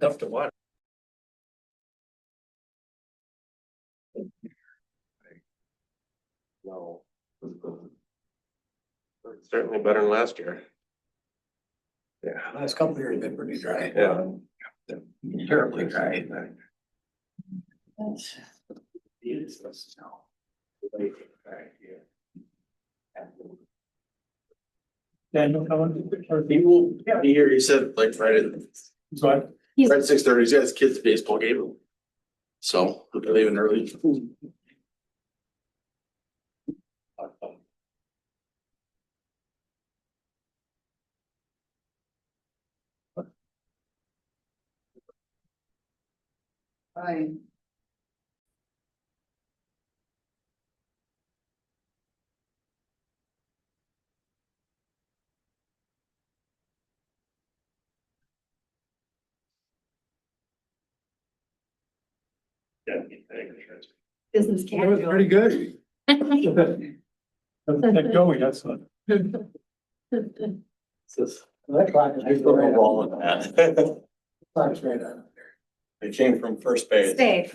Tough to watch. No. Certainly better than last year. Yeah. Last couple of years have been pretty dry. Yeah. Terribly dry. Daniel coming? He will be here, he said like Friday, What? Friday 6:30, he's got his kids' baseball game. So he'll be leaving early. Hi. Business That was pretty good. That Joey, that's what. That clock is right on. Clock's right on. It came from first base. Stay. Fix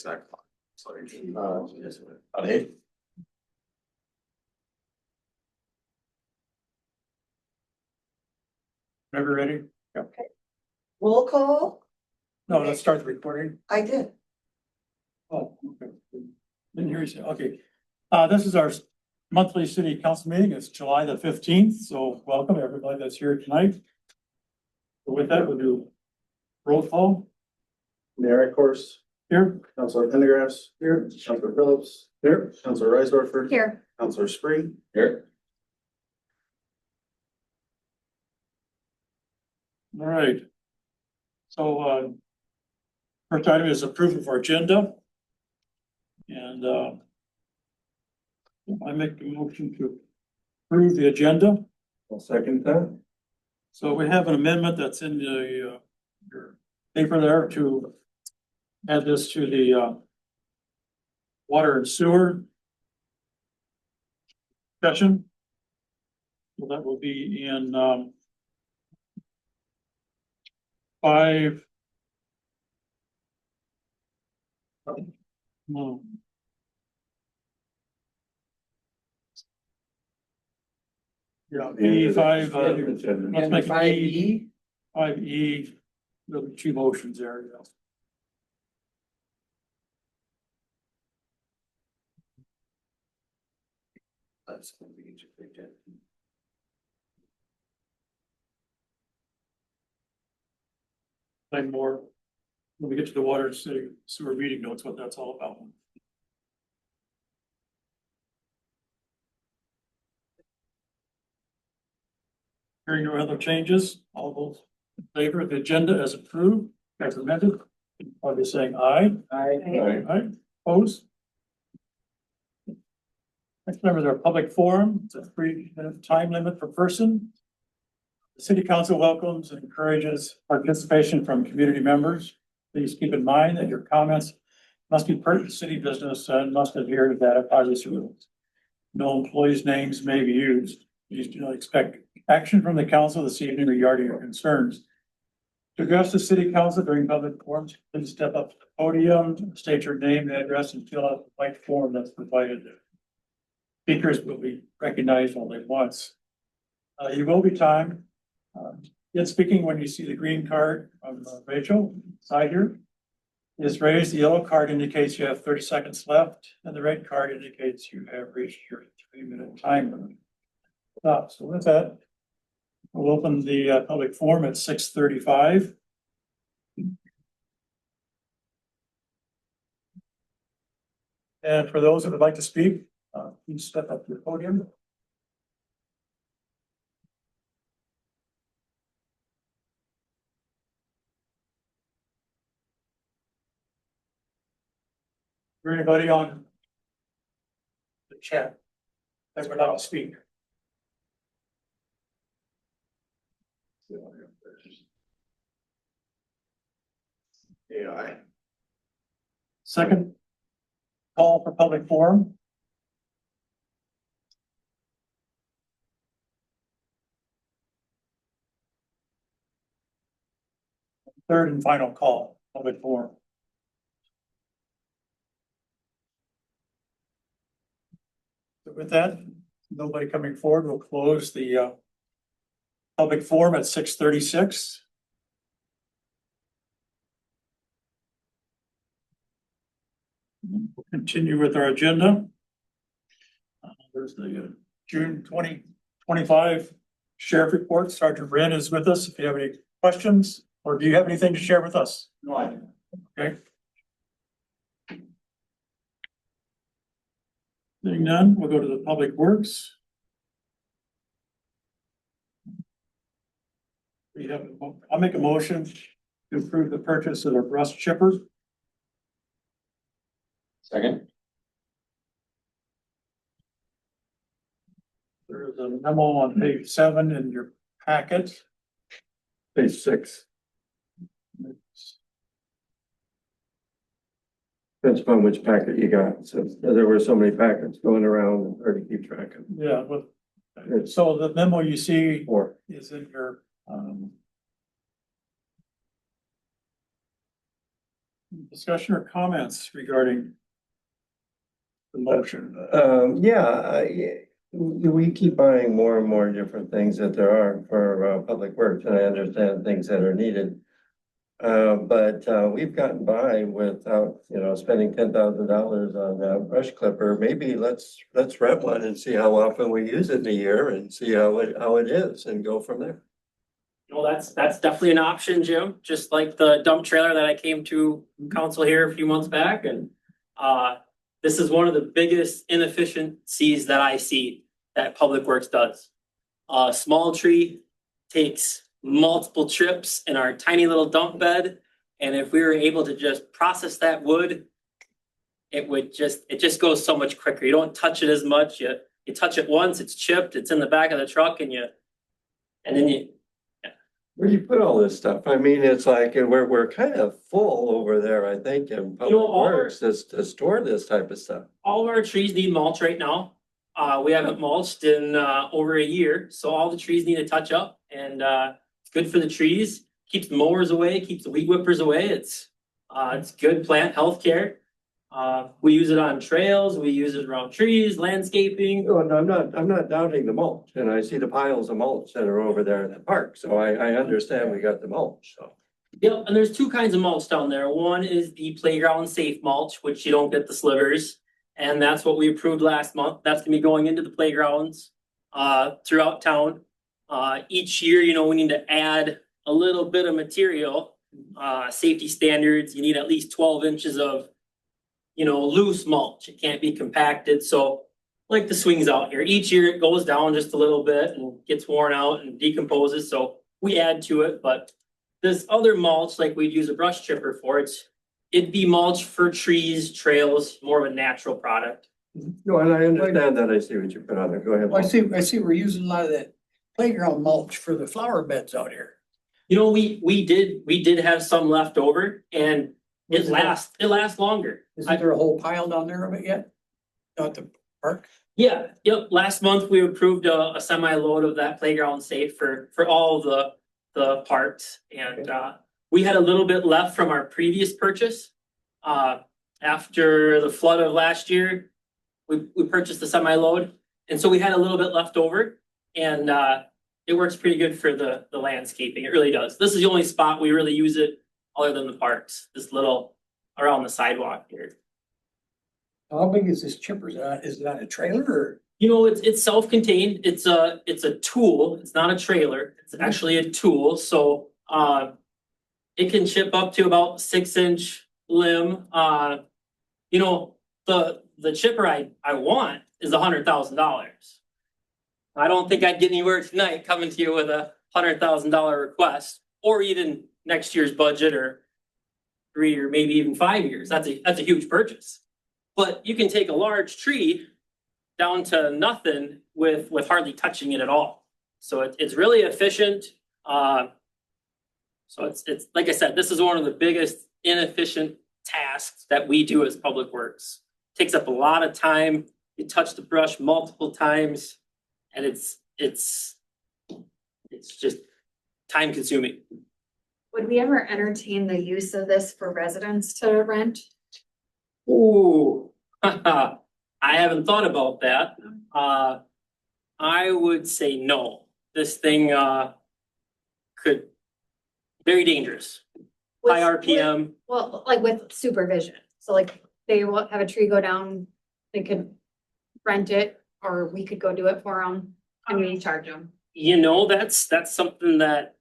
that clock. Sorry. On eight. Never ready? Roll call? No, let's start the recording. I did. Oh, okay. Didn't hear you say, okay. This is our monthly city council meeting. It's July the 15th. So welcome everybody that's here tonight. So with that, we'll do roll call Mayor, of course. here. Councilor Pendergrass. Here. Councilor Phillips. Here. Councilor Reisdorfer. Here. Councilor Spring. Here. All right. So, first item is approval of our agenda. And, I make the motion to approve the agenda. I'll second that. So we have an amendment that's in the, your paper there to add this to the, water and sewer session. So that will be in, 5. No. Yeah, E5, let's make it E, 5E, there'll be 2 motions there, yeah. That's gonna be each of the agenda. Like more, when we get to the water and city sewer meeting notes, what that's all about. Hearing no other changes, all those in favor of the agenda as approved, as amended, are they saying aye? Aye. Aye, opposed? Next member is our public forum. It's a 3-minute time limit per person. The city council welcomes and encourages participation from community members. Please keep in mind that your comments must be pertinent to city business and must adhere to data privacy rules. No employees' names may be used. Please do not expect action from the council this evening regarding your concerns. To address the city council during public forums, please step up to the podium, state your name, address, and fill out the white form that's provided there. Speakers will be recognized only once. You will be timed. Get speaking when you see the green card from Rachel, side here. Is raised, the yellow card indicates you have 30 seconds left, and the red card indicates you have reached your 3-minute time limit. So with that, we'll open the public forum at 6:35. And for those that would like to speak, please step up to the podium. For anybody on the chat that would like to speak? AI. Second call for public forum. third and final call, public forum. So with that, nobody coming forward, we'll close the public forum at 6:36. We'll continue with our agenda. There's the June 2025 sheriff report. Sergeant Wren is with us. If you have any questions, or do you have anything to share with us? No, I didn't. Okay. Seeing none, we'll go to the public works. We have, I'll make a motion to approve the purchase of a rust chipper. Second. There is a memo on page 7 in your packet. Page 6. Depends upon which packet you got. So there were so many packets going around and hard to keep track of. Yeah, but, so the memo you see Or is in your, discussion or comments regarding the motion. We keep buying more and more different things that there are for public works, and I understand things that are needed. But we've gotten by without, spending $10,000 on a brush clipper. Maybe let's rent one and see how often we use it in a year and see how it is and go from there. Well, that's definitely an option, Jim, just like the dump trailer that I came to council here a few months back, and this is one of the biggest inefficiencies that I see that Public Works does. A small tree takes multiple trips in our tiny little dump bed, and if we were able to just process that wood, it just goes so much quicker. You don't touch it as much. You touch it once, it's chipped, it's in the back of the truck, and then you. Where do you put all this stuff? I mean, it's like, we're kind of full over there, I think, in Public all our- Works to store this type of stuff. All of our trees need mulch right now. We haven't mulched in over a year, so all the trees need a touch up, and it's good for the trees. Keeps the mowers away, keeps the weed whippers away. It's good plant health care. We use it on trails, we use it around trees, landscaping. No, and I'm not doubting the mulch, and I see the piles of mulch that are over there in the park, so I understand we got the mulch, so. Yep, and there's two kinds of mulch down there. One is the playground safe mulch, which you don't get the slivers. And that's what we approved last month. That's gonna be going into the playgrounds throughout town. Each year, we need to add a little bit of material. Safety standards, you need at least 12 inches of loose mulch. It can't be compacted. So like the swings out here, each year it goes down just a little bit and gets worn out and decomposes. So we add to it, but this other mulch, like we'd use a brush chipper for, it'd be mulch for trees, trails, more of a natural product. No, and I understand that. I see what you put on there. Go ahead. Well, I see we're using a lot of that playground mulch for the flower beds out here. We did have some left over, and it lasts longer. Isn't there a whole pile down there of it yet? Out the park? Yeah, yep. Last month we approved a semi load of that playground safe for all the parks, and we had a little bit left from our previous purchase. After the flood of last year, we purchased the semi load, and so we had a little bit left over, and it works pretty good for the landscaping. It really does. This is the only spot we really use it other than the parks. This little around the sidewalk here. How big is this chipper? Is it on a trailer or? It's self-contained. It's a tool. It's not a trailer. It's actually a tool. So it can chip up to about 6-inch limb. The chipper I want is $100,000. I don't think I'd get anywhere tonight coming to you with a $100,000 request, or even next year's budget, or 3 or maybe even 5 years. That's a huge purchase. But you can take a large tree down to nothing with hardly touching it at all. So it's really efficient. So it's like I said, this is one of the biggest inefficient tasks that we do as Public Works. Takes up a lot of time. You touch the brush multiple times, and it's just time consuming. Would we ever entertain the use of this for residents to rent? Ooh, I haven't thought about that. I would say no. This thing, could, very dangerous. High RPM. Well, like with supervision, so like they will have a tree go down, they could rent it, or we could go do it for them, and we charge them. You know, that's something that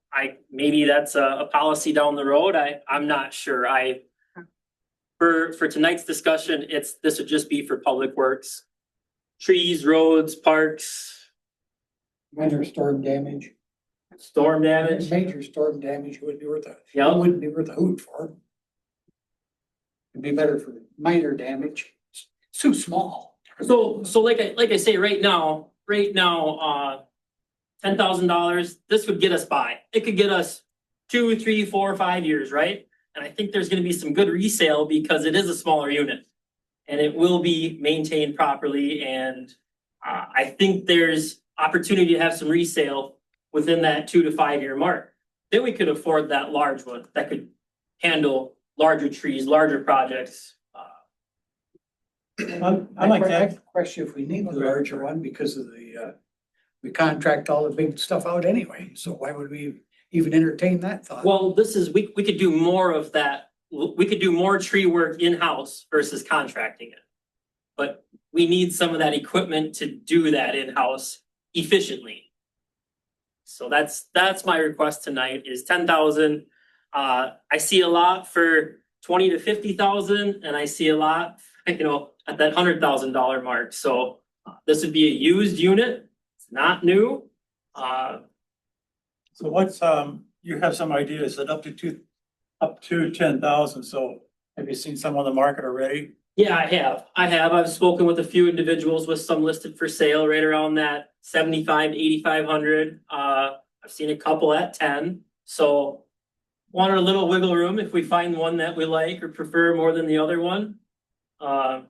maybe that's a policy down the road. I'm not sure. For tonight's discussion, this would just be for public works. Trees, roads, parks, Minor storm damage. storm damage. Major storm damage would be worth Yeah. it wouldn't be worth a hoot for. It'd be better for minor damage. It's too small. So like I say, right now, $10,000, this would get us by. It could get us 2, 3, 4, 5 years, right? And I think there's gonna be some good resale because it is a smaller unit. And it will be maintained properly, and I think there's opportunity to have some resale within that 2 to 5 year mark. Then we could afford that large one that could handle larger trees, larger projects. I like that. Question if we need the larger one because of the, we contract all the big stuff out anyway, so why would we even entertain that thought? Well, we could do more of that. We could do more tree work in-house versus contracting it. But we need some of that equipment to do that in-house efficiently. So that's my request tonight is 10,000. I see a lot for 20 to 50,000, and I see a lot, at that $100,000 mark. So this would be a used unit. It's not new. So what's, you have some ideas that up to 10,000, so have you seen some on the market already? Yeah, I have. I've spoken with a few individuals with some listed for sale right around that 75 to 8,500. I've seen a couple at 10. So wanted a little wiggle room if we find one that we like or prefer more than the other one. Well,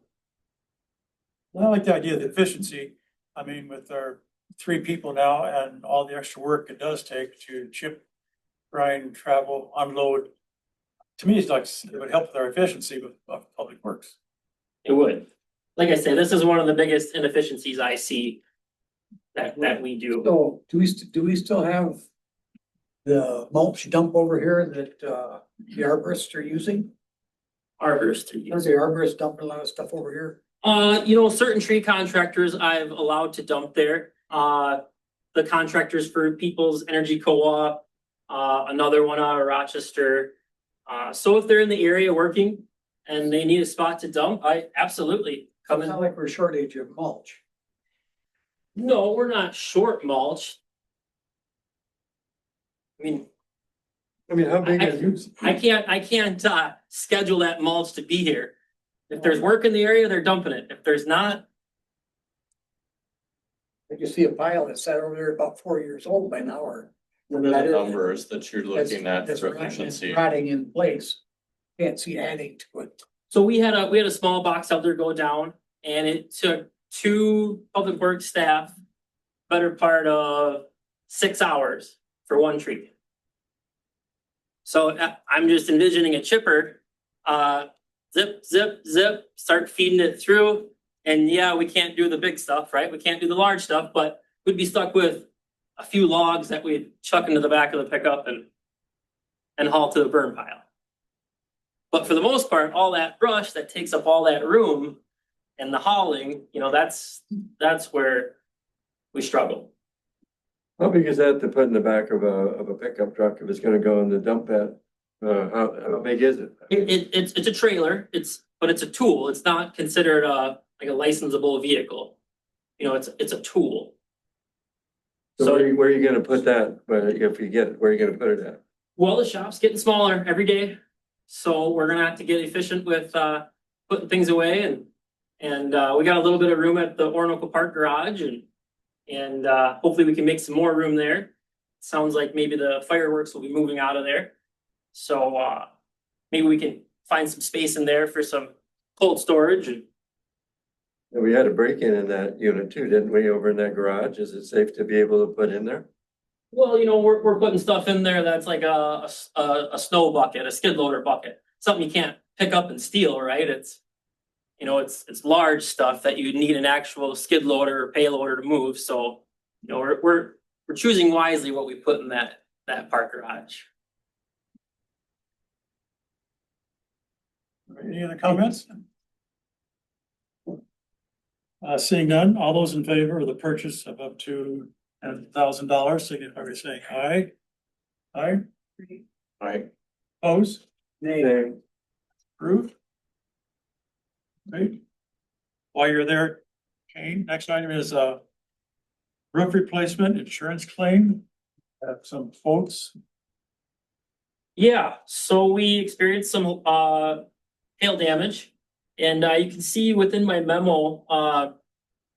I like the idea of the efficiency. I mean, with our 3 people now and all the extra work it does take to chip, grind, travel, unload. To me, it's like, it would help with our efficiency of public works. It would. Like I said, this is one of the biggest inefficiencies I see that we do. So do we still have the mulch dump over here that the arborists are using? Arborists to There's use. the arborists dumping a lot of stuff over here. Certain tree contractors I've allowed to dump there. The contractors for People's Energy Co-op, another one out of Rochester. So if they're in the area working and they need a spot to dump, I absolutely come It's in. not like we're shortage of mulch. No, we're not short mulch. I mean, how big is? I can't schedule that mulch to be here. If there's work in the area, they're dumping it. If there's not, Did you see a pile that sat over there about 4 years old by now or? What are the numbers that you're looking at that's for rotting- efficiency? Rotting in place. Can't see adding to it. so we had a small box elder go down, and it took 2 public works staff better part of 6 hours for 1 tree. So I'm just envisioning a chipper, zip, zip, zip, start feeding it through. And yeah, we can't do the big stuff, right? We can't do the large stuff, but we'd be stuck with a few logs that we'd chuck into the back of the pickup and haul to the burn pile. But for the most part, all that brush that takes up all that room and the hauling, that's where we struggle. How big is that to put in the back of a pickup truck if it's gonna go in the dump pad? How big is it? It's a trailer, but it's a tool. It's not considered like a licensable vehicle. It's a tool. So where are you gonna put that, if you get it, where are you gonna put it at? Well, the shop's getting smaller every day, so we're gonna have to get efficient with putting things away, and we got a little bit of room at the Orinoco Park garage, and hopefully we can make some more room there. Sounds like maybe the fireworks will be moving out of there, so maybe we can find some space in there for some cold storage. And We had a break-in in that unit too, didn't we, over in that garage? Is it safe to be able to put in there? Well, we're putting stuff in there that's like a snow bucket, a skid loader bucket, something you can't pick up and steal, right? It's large stuff that you need an actual skid loader or payloader to move, so, we're choosing wisely what we put in that park garage. Any other comments? Seeing none, all those in favor of the purchase of up to $10,000, signify by saying aye. Aye, Alright, opposed, Nay. approved. Right. While you're there, Kane, next item is roof replacement insurance claim. Have some folks. Yeah, so we experienced some hail damage. And you can see within my memo,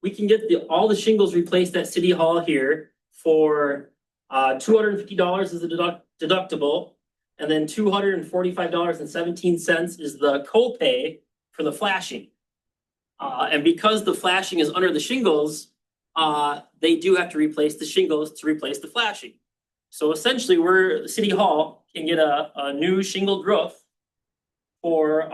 we can get all the shingles replaced at City Hall here for $250 is the deductible. And then $245.17 is the copay for the flashing. And because the flashing is under the shingles, they do have to replace the shingles to replace the flashing. So essentially, the City Hall can get a new shingled roof for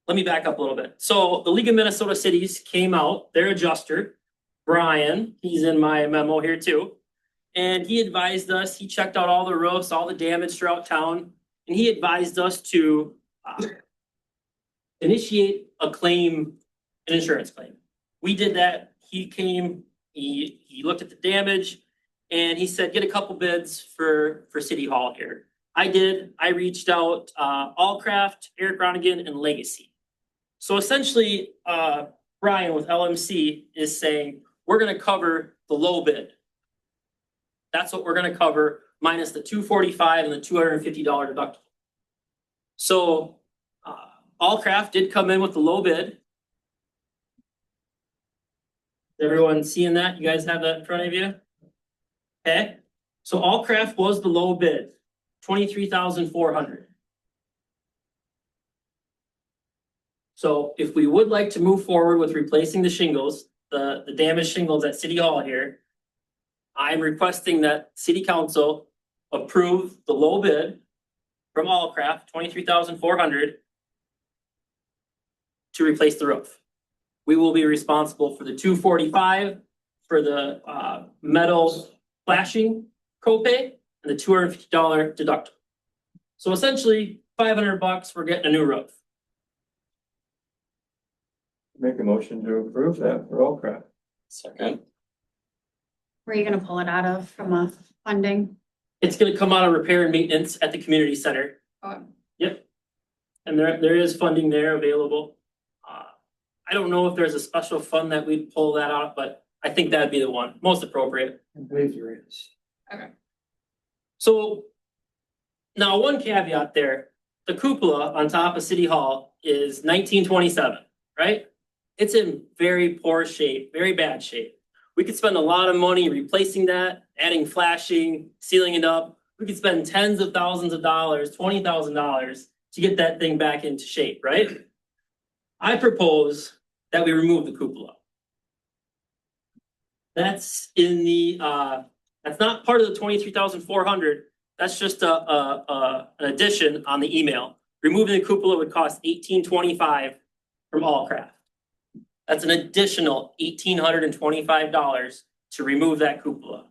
let me back up a little bit. So the League of Minnesota Cities came out, their adjuster, Brian, he's in my memo here too. And he advised us, he checked out all the roofs, all the damage throughout town, and he advised us to initiate a claim, an insurance claim. We did that. He came, he looked at the damage, and he said, get a couple bids for City Hall here. I did. I reached out, Allcraft, Eric Ronigan, and Legacy. So essentially, Brian with LMC is saying, we're gonna cover the low bid. That's what we're gonna cover, minus the $245 and the $250 deductible. So, Allcraft did come in with the low bid. Everyone seeing that? You guys have that in front of you? Okay, so Allcraft was the low bid, $23,400. So if we would like to move forward with replacing the shingles, the damaged shingles at City Hall here, I'm requesting that City Council approve the low bid from Allcraft, $23,400 to replace the roof. We will be responsible for the $245 for the metal flashing copay and the $250 deductible. So essentially, $500, we're getting a new roof. Make a motion to approve that for Allcraft. second, Where are you gonna pull it out of from a funding? It's gonna come out of repair and maintenance at the community center. Oh, Yep. And there is funding there available. I don't know if there's a special fund that we'd pull that out, but I think that'd be the one, most appropriate. I believe there is. So now one caveat there, the cupola on top of City Hall is 1927, right? It's in very poor shape, very bad shape. We could spend a lot of money replacing that, adding flashing, sealing it up. We could spend tens of thousands of dollars, $20,000 to get that thing back into shape, right? I propose that we remove the cupola. That's in the that's not part of the 23,400. That's just an addition on the email. Removing the cupola would cost $1,825 from Allcraft. That's an additional $1,825 to remove that cupola.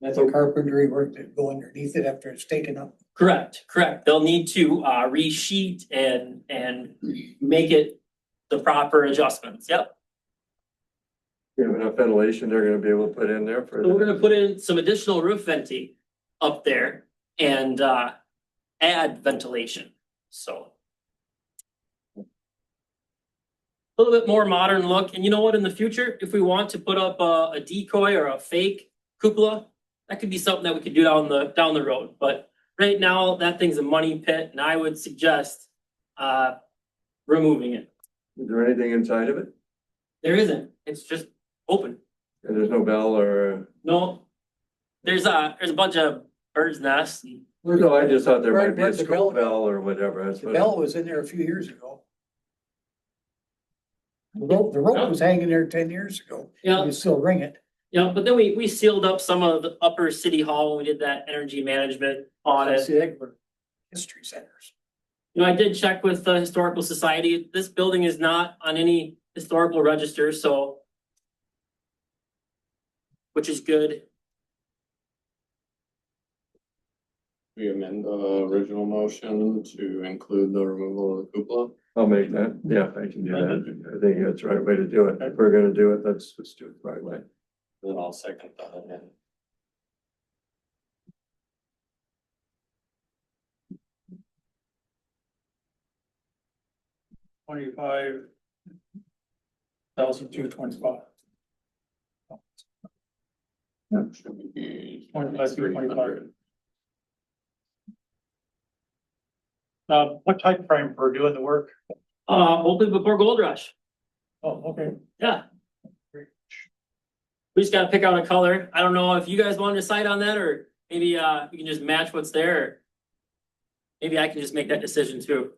That's a carpentry work that go underneath it after it's taken up. Correct. They'll need to resheet and make it the proper adjustments. Yep. You have enough ventilation they're gonna be able to put in there for. So we're gonna put in some additional roof venting up there and add ventilation, so. A little bit more modern look, and you know what, in the future, if we want to put up a decoy or a fake cupola, that could be something that we could do down the road, but right now, that thing's a money pit, and I would suggest removing it. Is there anything inside of it? There isn't, it's just open. And there's no bell or? No, there's a bunch of bird's nests. No, I just thought there might be a Where'd the school bell or whatever. That's The what. bell was in there a few years ago. The rope was hanging there 10 years ago. Yeah. You still ring it. Yeah, but then we sealed up some of the upper city hall when we did that energy management audit. See, they were history centers. You know, I did check with the Historical Society. This building is not on any historical register, so. Which is good. We amend the original motion to include the removal of the cupola. I'll make that, yeah, I can do that. I think that's the right way to do it. If we're gonna do it, let's do it the right way. Then I'll second that. Yeah. 25,225. Should be 25,225. What time frame for doing the work? Hopefully before Gold Rush. Oh, okay. Yeah. We just gotta pick out a color. I don't know if you guys want to decide on that, or maybe we can just match what's there. Maybe I can just make that decision too.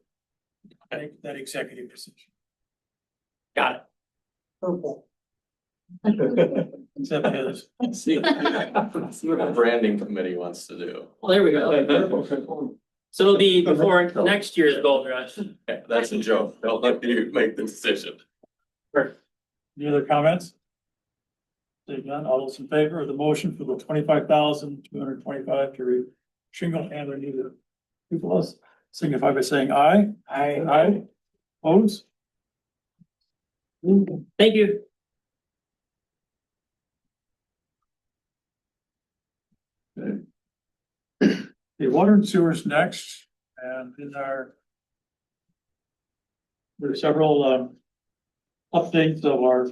I think that executive decision. Got it. Purple. Except his. See what the branding committee wants to do. Well, there we go. So it'll be before next year's Gold Rush. Okay, that's a joke. Don't let you make the decision. Any other comments? Seeing none, all those in favor of the motion for the 25,225 to shingle and renew the cupolas, signify by saying aye. Aye. Opposed? Thank you. The water and sewers next, and there are several updates of our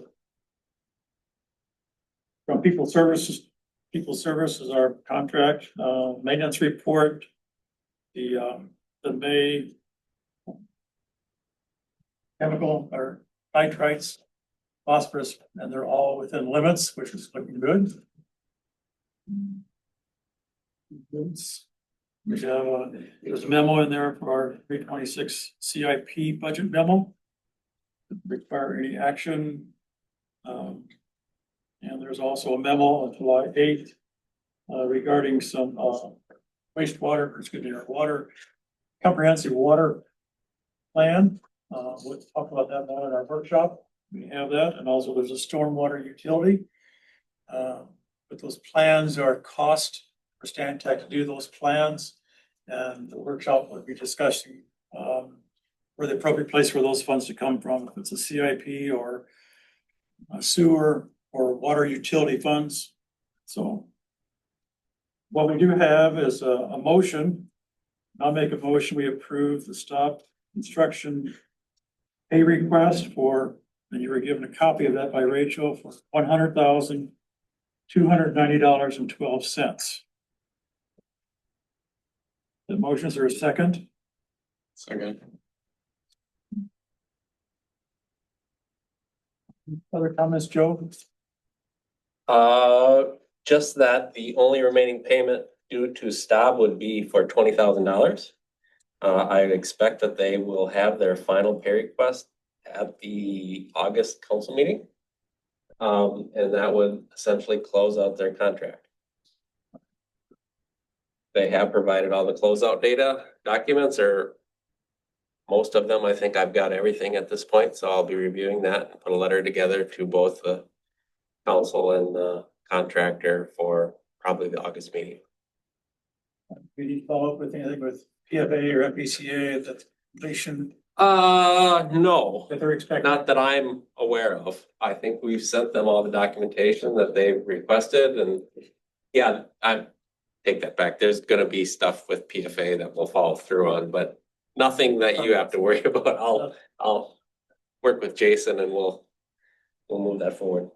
from People Services. People Services, our contract, maintenance report, the May chemical or nitrites, phosphorus, and they're all within limits, which is looking good. We have, there's a memo in there for our 326 CIP budget memo. Doesn't require any action. And there's also a memo on July 8th regarding some wastewater, or excuse me, our water, comprehensive water plan. We'll talk about that more in our workshop. We have that, and also there's a stormwater utility. But those plans are cost for Stantec to do those plans. And the workshop will be discussing where the appropriate place for those funds to come from, if it's a CIP or a sewer or water utility funds. So what we do have is a motion. I'll make a motion, we approve the stop construction pay request for, and you were given a copy of that by Rachel, for $100,290.12. The motions are a second. Second. Other comments, Joe? Just that the only remaining payment due to Staub would be for $20,000. I expect that they will have their final pay request at the August council meeting. And that would essentially close out their contract. They have provided all the closeout data documents, or most of them. I think I've got everything at this point, so I'll be reviewing that and put a letter together to both the council and the contractor for probably the August meeting. We need to follow up with anything with PFA or FPCA, the completion No, that they're expecting? not that I'm aware of. I think we've sent them all the documentation that they've requested, and yeah, I take that back. There's gonna be stuff with PFA that we'll follow through on, but nothing that you have to worry about. I'll work with Jason and we'll move that forward.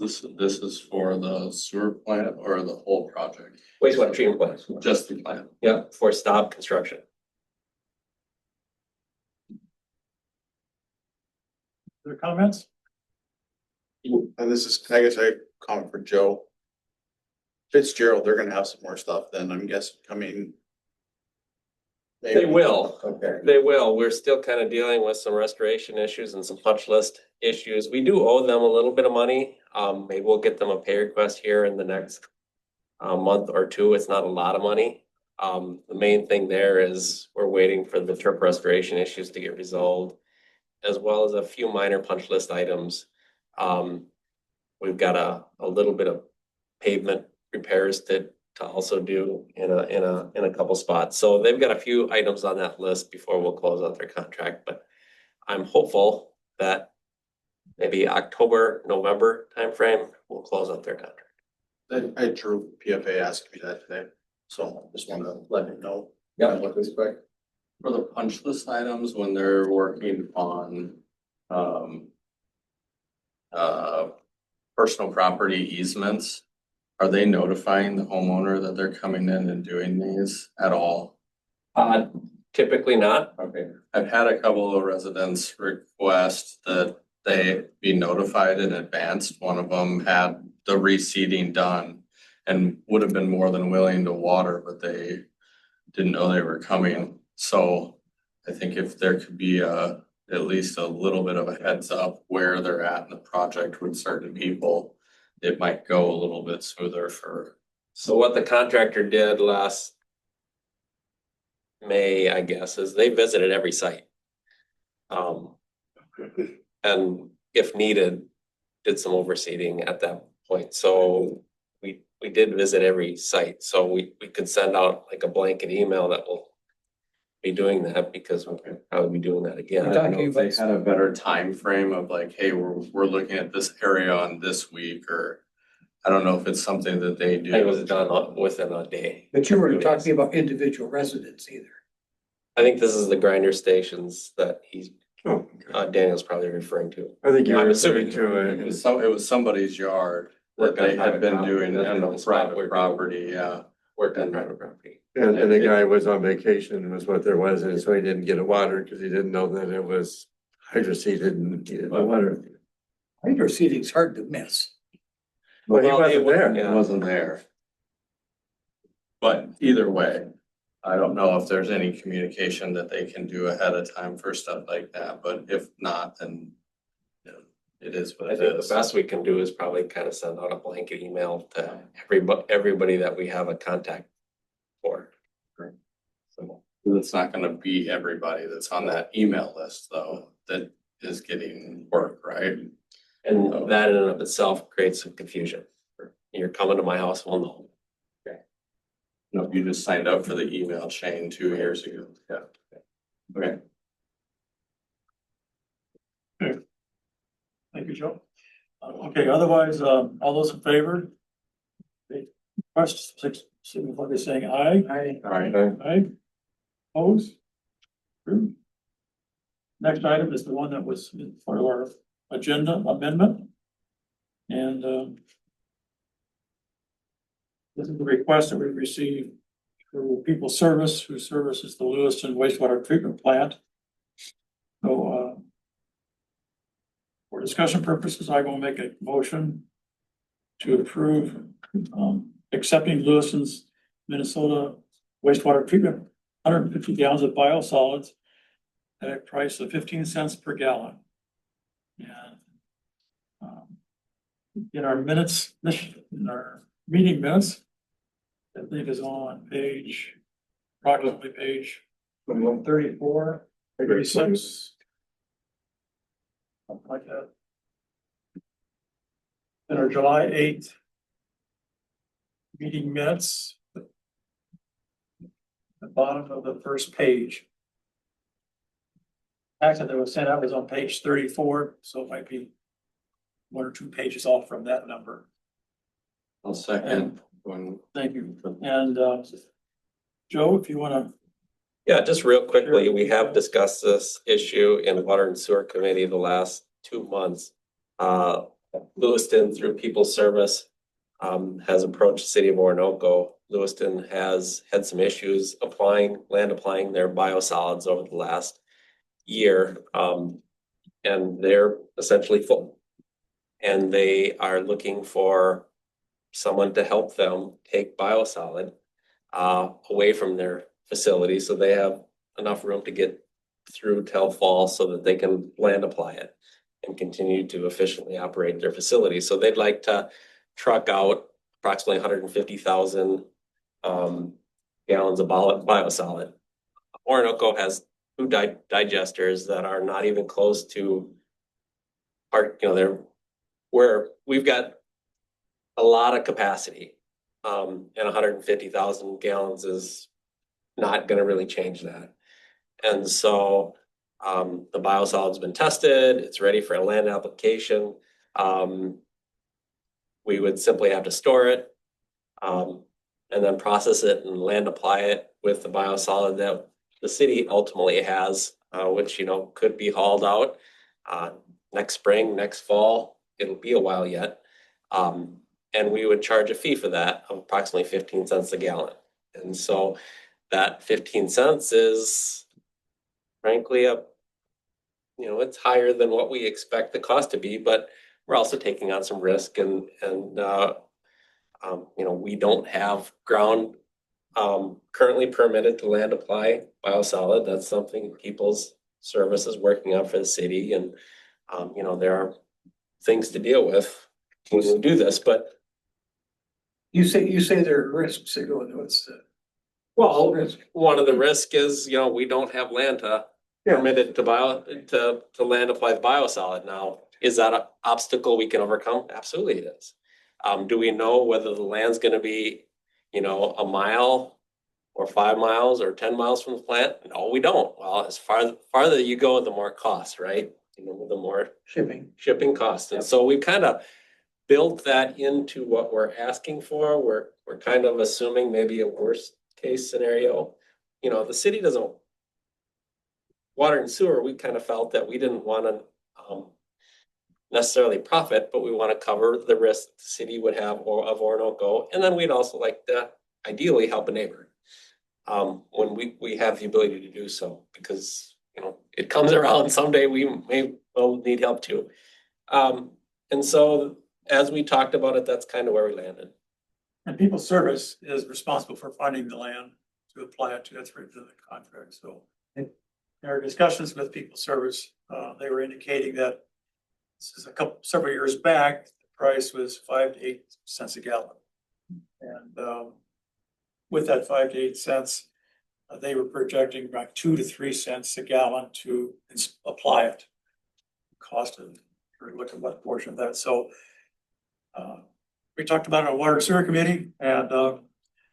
This is for the sewer plant or the whole project? Wastewater treatment plant, Just the plant. yeah, for Staub construction. Other comments? And this is, I guess I comment for Joe. Fitzgerald, they're gonna have some more stuff then, I'm guessing, coming They will. Okay. They will. We're still kind of dealing with some restoration issues and some punch list issues. We do owe them a little bit of money. Maybe we'll get them a pay request here in the next month or two. It's not a lot of money. The main thing there is we're waiting for the trip restoration issues to get resolved, as well as a few minor punch list items. We've got a little bit of pavement repairs to also do in a couple spots. So they've got a few items on that list before we'll close out their contract, but I'm hopeful that maybe October, November timeframe, we'll close out their contract. I drew PFA asked me that today, so just wanted to let him know. Yeah. What to expect. For the punch list items, when they're working on, personal property easements, are they notifying the homeowner that they're coming in and doing these at all? Typically not. Okay, I've had a couple of residents request that they be notified in advance. One of them had the reseeding done and would have been more than willing to water, but they didn't know they were coming. So I think if there could be at least a little bit of a heads up where they're at in the project with certain people, it might go a little bit smoother for. So what the contractor did last May, I guess, is they visited every site. And if needed, did some overseeding at that point. So we did visit every site. So we could send out like a blanket email that will be doing that, because we'll probably be doing that again. I don't know if they had a better time frame of like, hey, we're looking at this area on this week, or I don't know if it's something that they do. It was done within a day. But you weren't talking about individual residents either. I think this is the grinder stations that he's, Oh, Daniel's probably referring to. I think you I'm were assuming referring to it. It was somebody's yard that they had been doing in the private property, yeah. Worked on private property. And the guy was on vacation was what there was, and so he didn't get it watered because he didn't know that it was hydroseeded and needed the water. Hydro seeding's hard to miss. Well, he Well, wasn't there. It wasn't there. But either way, I don't know if there's any communication that they can do ahead of time for stuff like that, but if not, then you know, it is what I it think the is. best we can do is probably kind of send out a blanket email to everybody that we have a contact for. So, It's not gonna be everybody that's on that email list though, that is getting work, right? and that in and of itself creates some confusion. You're coming to my house, well, no. No, you just signed up for the email chain 2 years ago. Yeah. Okay. Thank you, Joe. Okay, otherwise, all those in favor? Request six, signify by saying aye. All right. Aye. Opposed? Approved. Next item is the one that was part of our agenda amendment. And this is the request that we received through People Service, who services the Lewiston wastewater treatment plant. So for discussion purposes, I will make a motion to approve accepting Lewiston's Minnesota wastewater treatment, 150 gallons of biosolids at a price of 15 cents per gallon. And in our minutes, in our meeting minutes, I think is on approximately page 34, 36. Something like that. In our July 8th meeting minutes, the bottom of the first page. Actually, that was sent out was on page 34, so it might be 1 or 2 pages off from that number. I'll second. When Thank you. And Joe, if you want Yeah, just real quickly, we have discussed this issue in Water and Sewer Committee the last 2 months. Lewiston, through People Service, has approached the city of Orinoco. Lewiston has had some issues land applying their biosolids over the last year. And they're essentially full. And they are looking for someone to help them take biosolid away from their facility. So they have enough room to get through till fall so that they can land apply it and continue to efficiently operate their facility. So they'd like to truck out approximately 150,000 gallons of biosolid. Orinoco has two digesters that are not even close to where we've got a lot of capacity. And 150,000 gallons is not gonna really change that. And so the biosolid's been tested, it's ready for a land application. We would simply have to store it, and then process it and land apply it with the biosolid that the city ultimately has, which, could be hauled out next spring, next fall. It'll be a while yet. And we would charge a fee for that of approximately 15 cents a gallon. And so that 15 cents is frankly it's higher than what we expect the cost to be, but we're also taking on some risk and we don't have ground currently permitted to land apply biosolid. That's something People's Service is working on for the city, and there are things to deal with to do this, but You say there are risks that go into it. well, Risk. one of the risk is, we don't have land permitted to land apply the biosolid. Now, is that an obstacle we can overcome? Absolutely it is. Do we know whether the land's gonna be, a mile or 5 miles or 10 miles from the plant? No, we don't. Well, as farther you go, the more costs, right? The more shipping costs. And so we kind of built that into what we're asking for. We're kind of assuming maybe a worst case scenario. The city doesn't, water and sewer, we kind of felt that we didn't want to necessarily profit, but we want to cover the risk the city would have of Orinoco. And then we'd also like to ideally help a neighbor when we have the ability to do so, because it comes around someday we will need help too. And so as we talked about it, that's kind of where we landed. And People's Service is responsible for finding the land to apply it to. That's written in the contract. So in our discussions with People's Service, they were indicating that this is several years back, the price was 5 to 8 cents a gallon. And with that 5 to 8 cents, they were projecting about 2 to 3 cents a gallon to apply it. Cost of, or look at what portion of that. So we talked about it on Water and Sewer Committee, and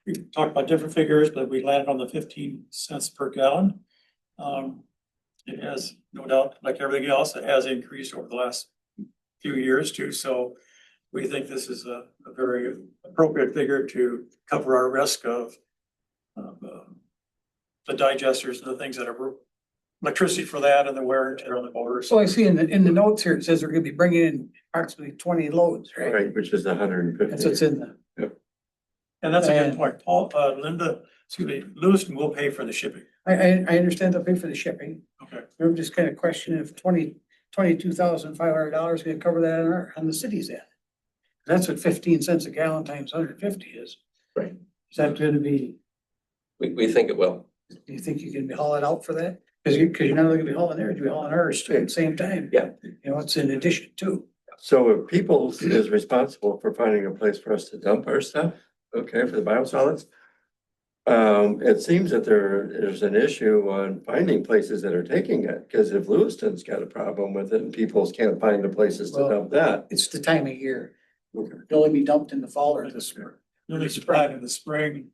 we talked about different figures, but we landed on the 15 cents per gallon. It has no doubt, like everything else, it has increased over the last few years too. So we think this is a very appropriate figure to cover our risk of the digesters and the things that are electricity for that and the wear and tear on the motors. So I see in the notes here, it says they're gonna be bringing in approximately 20 loads, right? Right, which is 150. That's what's in the, And that's a good point. Lewiston will pay for the shipping. I understand they'll pay for the shipping. Okay. I'm just kind of questioning if $22,500 gonna cover that on the city's end. That's what 15 cents a gallon times 150 is. Right. Is that gonna be, We think it will. do you think you can haul it out for that? Cause you're not only gonna be hauling theirs, you'll be hauling ours too at the same time. Yeah. It's in addition too. So if Peoples is responsible for finding a place for us to dump our stuff, okay, for the biosolids. It seems that there's an issue on finding places that are taking it, because if Lewiston's got a problem with it and Peoples can't find the places to Well, dump that. It's the time of year. They'll only be dumped in the fall or the spring. Usually supplied in the spring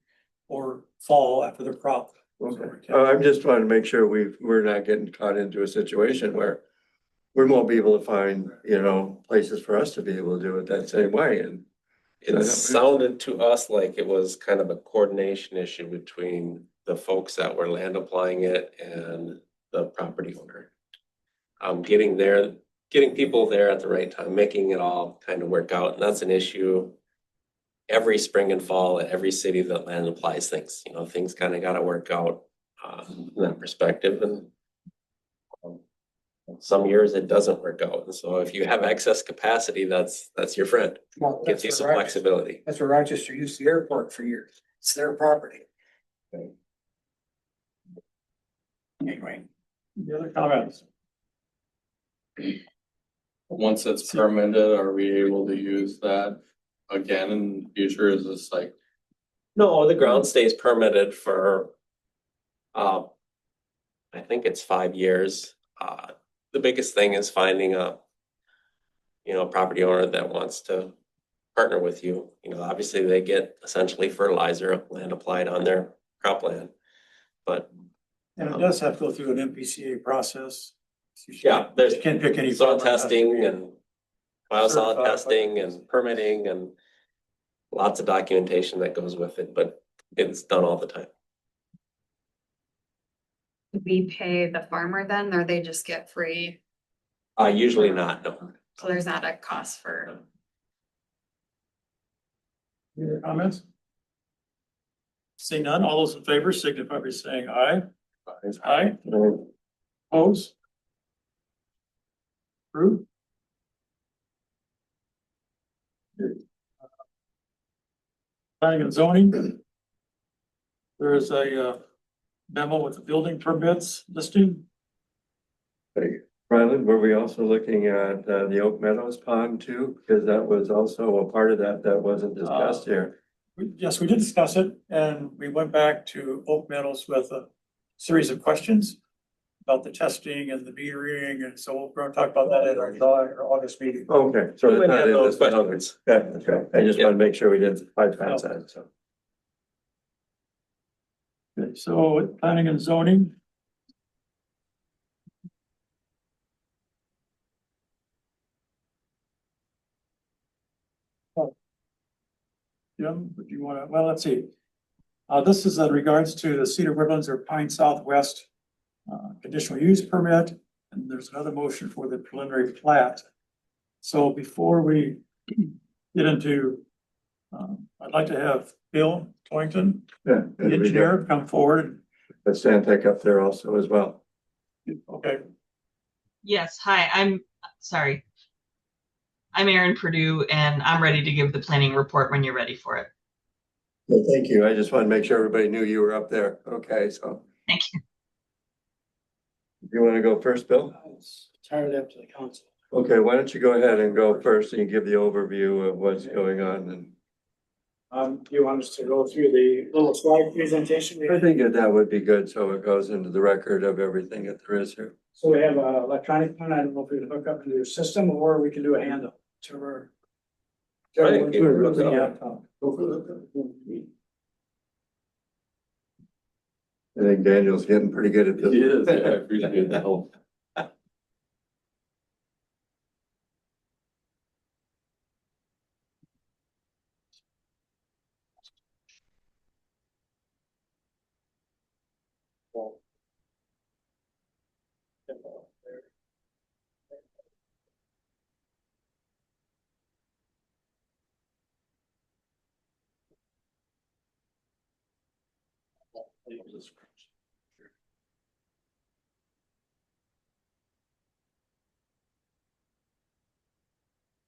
or fall after the crop. Okay. I'm just trying to make sure we're not getting caught into a situation where we won't be able to find, places for us to be able to do it that same way. And It sounded to us like it was kind of a coordination issue between the folks that were land applying it and the property owner. Getting people there at the right time, making it all kind of work out, and that's an issue every spring and fall at every city that land applies things. Things kind of got to work out in that perspective, and some years it doesn't work out. And so if you have excess capacity, that's your friend. Well, Gives you some flexibility. That's where Rochester used the airport for years. It's their property. Anyway, Any other comments? Once it's permitted, are we able to use that again in the future? Is this like, No, the ground stays permitted for, I think it's 5 years. The biggest thing is finding a, property owner that wants to partner with you. Obviously they get essentially fertilizer land applied on their cropland. But And it does have to go through an MPCA process. yeah, there's You can't pick any. soil farmer, it has to testing be- and biosolids certified. testing and permitting and lots of documentation that goes with it, but it's done all the time. We pay the farmer then, or they just get free? Usually not, no. So there's not a cost for, Any other comments? Seeing none, all those in favor signify by saying aye. Aye, oppose? Approved? Planning and zoning. There is a memo with the building permits listing. Ryland, were we also looking at the Oak Meadows pond too? Because that was also a part of that wasn't discussed here. Yes, we did discuss it, and we went back to Oak Meadows with a series of questions about the testing and the metering, and so we're gonna talk about that at our July or August meeting. Okay, so We it's would not have in those this. questions. Yeah, okay. I just want to make sure we didn't bypass that, so. Okay, so planning and zoning. Jim, would you wanna, well, let's see. This is in regards to the Cedar Woodlands or Pine Southwest conditional use permit, and there's another motion for the preliminary plat. So before we get into, I'd like to have Bill Toington, Yeah. the engineer, come forward. But Stantec up there also as well. Okay, Yes, hi, I'm sorry. I'm Erin Purdue and I'm ready to give the planning report when you're ready for it. Well, thank you. I just want to make sure everybody knew you were up there. Okay, so. Thank you. You want to go first, Bill? it's entirely up to the council. Okay, why don't you go ahead and go first and give the overview of what's going on and. You want us to go through the little slide presentation? I think that would be good, so it goes into the record of everything that there is here. So we have a electronic one. I don't know if we can hook up into your system or we can do a handout to her. I think you can hook up. I think Daniel's getting pretty good at this. He is, yeah, I appreciate the help.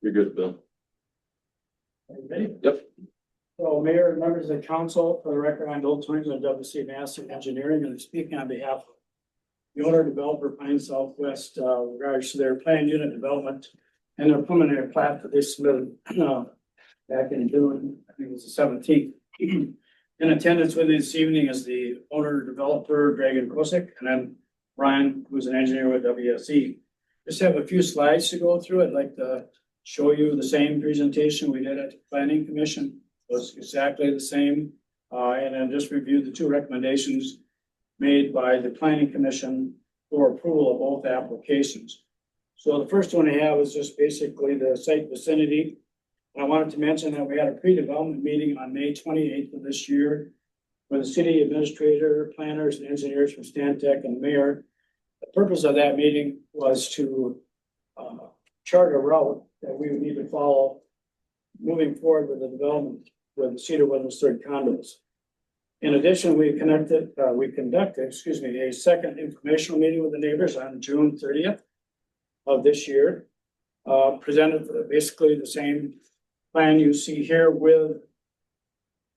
You're good, Bill. Ready? Yep. So Mayor and members of the council, for the record, I'm Bill Twins of WC Massey Engineering and I'm speaking on behalf of the owner developer Pine Southwest, regards to their planned unit development and their preliminary plat that they submitted, back in June, I think it was the 17th. In attendance with me this evening is the owner developer, Dragon Kosick, and then Ryan, who's an engineer with WSE. Just have a few slides to go through. I'd like to show you the same presentation we did at the planning commission. It was exactly the same. And then just review the two recommendations made by the planning commission for approval of both applications. So the first one I have is just basically the site vicinity. And I wanted to mention that we had a pre-development meeting on May 28th of this year with the city administrator, planners, and engineers from Stantec and the mayor. The purpose of that meeting was to chart a route that we would need to follow moving forward with the development with the Cedar Woodlands third condos. In addition, we conducted a second informational meeting with the neighbors on June 30th of this year. Presented basically the same plan you see here with,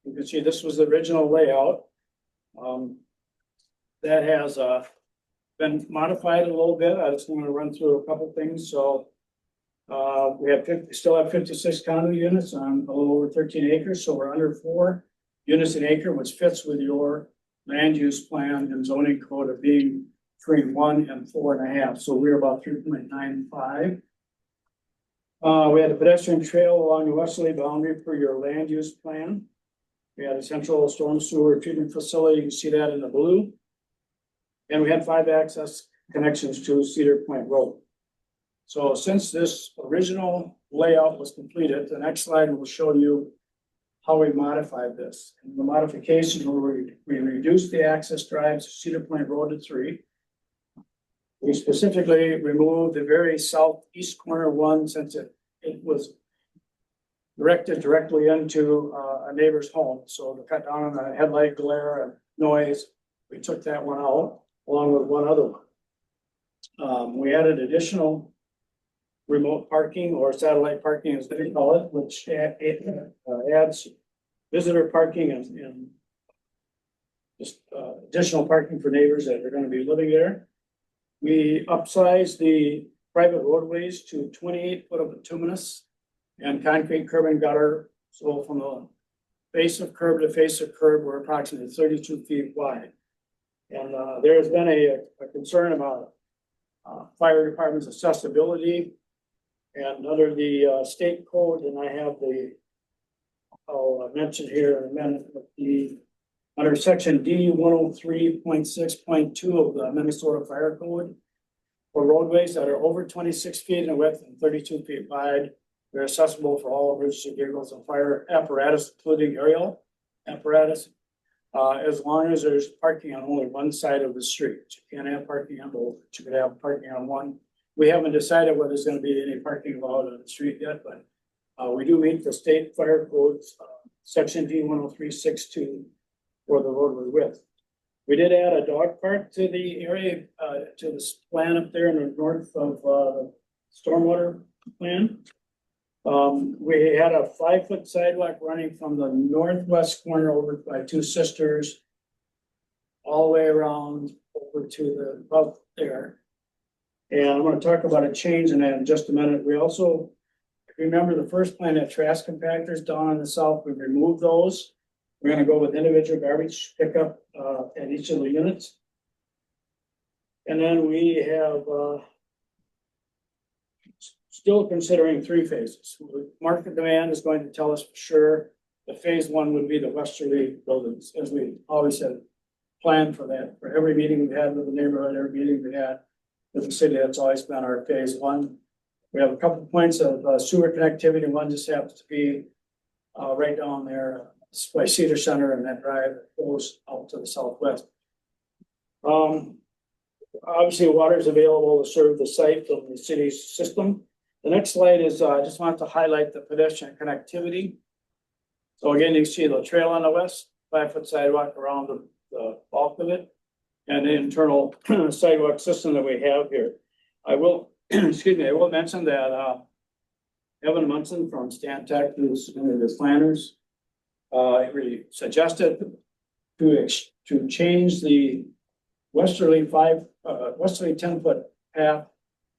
you can see this was the original layout. That has been modified a little bit. I just want to run through a couple things, so. We have still have 56 condo units on a little over 13 acres, so we're under 4 units an acre, which fits with your land use plan and zoning code of being between 1 and 4.5, so we're about 3.95. We had a pedestrian trail along the westerly boundary per your land use plan. We had a central storm sewer treatment facility, you can see that in the blue. And we had 5 access connections to Cedar Point Road. So since this original layout was completed, the next slide will show you how we modified this. And the modifications were we reduced the access drives to Cedar Point Road to 3. We specifically removed the very southeast corner one since it was directed directly into a neighbor's home. So to cut down on the headlight glare and noise, we took that one out along with one other one. We added additional remote parking or satellite parking as they call it, which adds visitor parking and just additional parking for neighbors that are going to be living there. We upsized the private roadways to 28 foot of bituminous and concrete curb and gutter. So from the face of curb to face of curb, we're approximately 32 feet wide. And there has been a concern about fire department's accessibility. And under the state code, and I have I'll mention here in a minute, under section D 103.6.2 of the Minnesota Fire Code, for roadways that are over 26 feet in width and 32 feet wide, they're accessible for all emergency vehicles and fire apparatus, including aerial apparatus, as long as there's parking on only one side of the street. You can't have parking on both, but you could have parking on one. We haven't decided whether there's going to be any parking allowed on the street yet, but we do meet the state fire codes, section D 103.6.2 for the roadway width. We did add a dog park to the area, to this plan up there in the north of the stormwater plan. We had a 5-foot sidewalk running from the northwest corner over by Two Sisters, all the way around over to the above there. And I'm going to talk about a change in that in just a minute. We also, if you remember the first plan had trash compactors down in the south, we removed those. We're going to go with individual garbage pickup at each of the units. And then we have still considering 3 phases. Market demand is going to tell us for sure that phase 1 would be the westerly buildings, as we always had planned for that. For every meeting we had with the neighborhood, every meeting we had with the city, that's always been our phase 1. We have a couple of points of sewer connectivity. One just happens to be right down there by Cedar Center and that drive that goes out to the southwest. Obviously, water is available to serve the site from the city's system. The next slide is I just want to highlight the pedestrian connectivity. So again, you see the trail on the west, 5-foot sidewalk around the bulk of it, and the internal sidewalk system that we have here. I will, excuse me, I will mention that Evan Munson from Stantec, who's one of the planners, really suggested to change the westerly 10-foot path,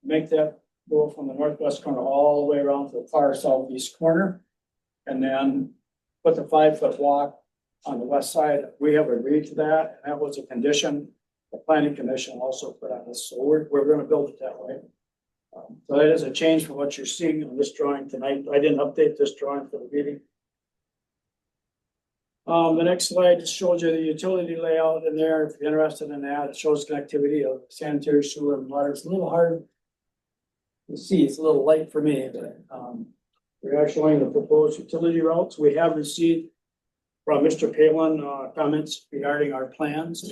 make that go from the northwest corner all the way around to the far southeast corner, and then put the 5-foot walk on the west side. We have agreed to that, and that was a condition the planning commission also put on this. So we're going to build it that way. So that is a change from what you're seeing on this drawing tonight. I didn't update this drawing for the meeting. The next slide just shows you the utility layout in there. If you're interested in that, it shows connectivity of sanitary sewer and water. It's a little hard to see. It's a little light for me, but we are showing the proposed utility routes. We have received from Mr. Palin comments regarding our plans,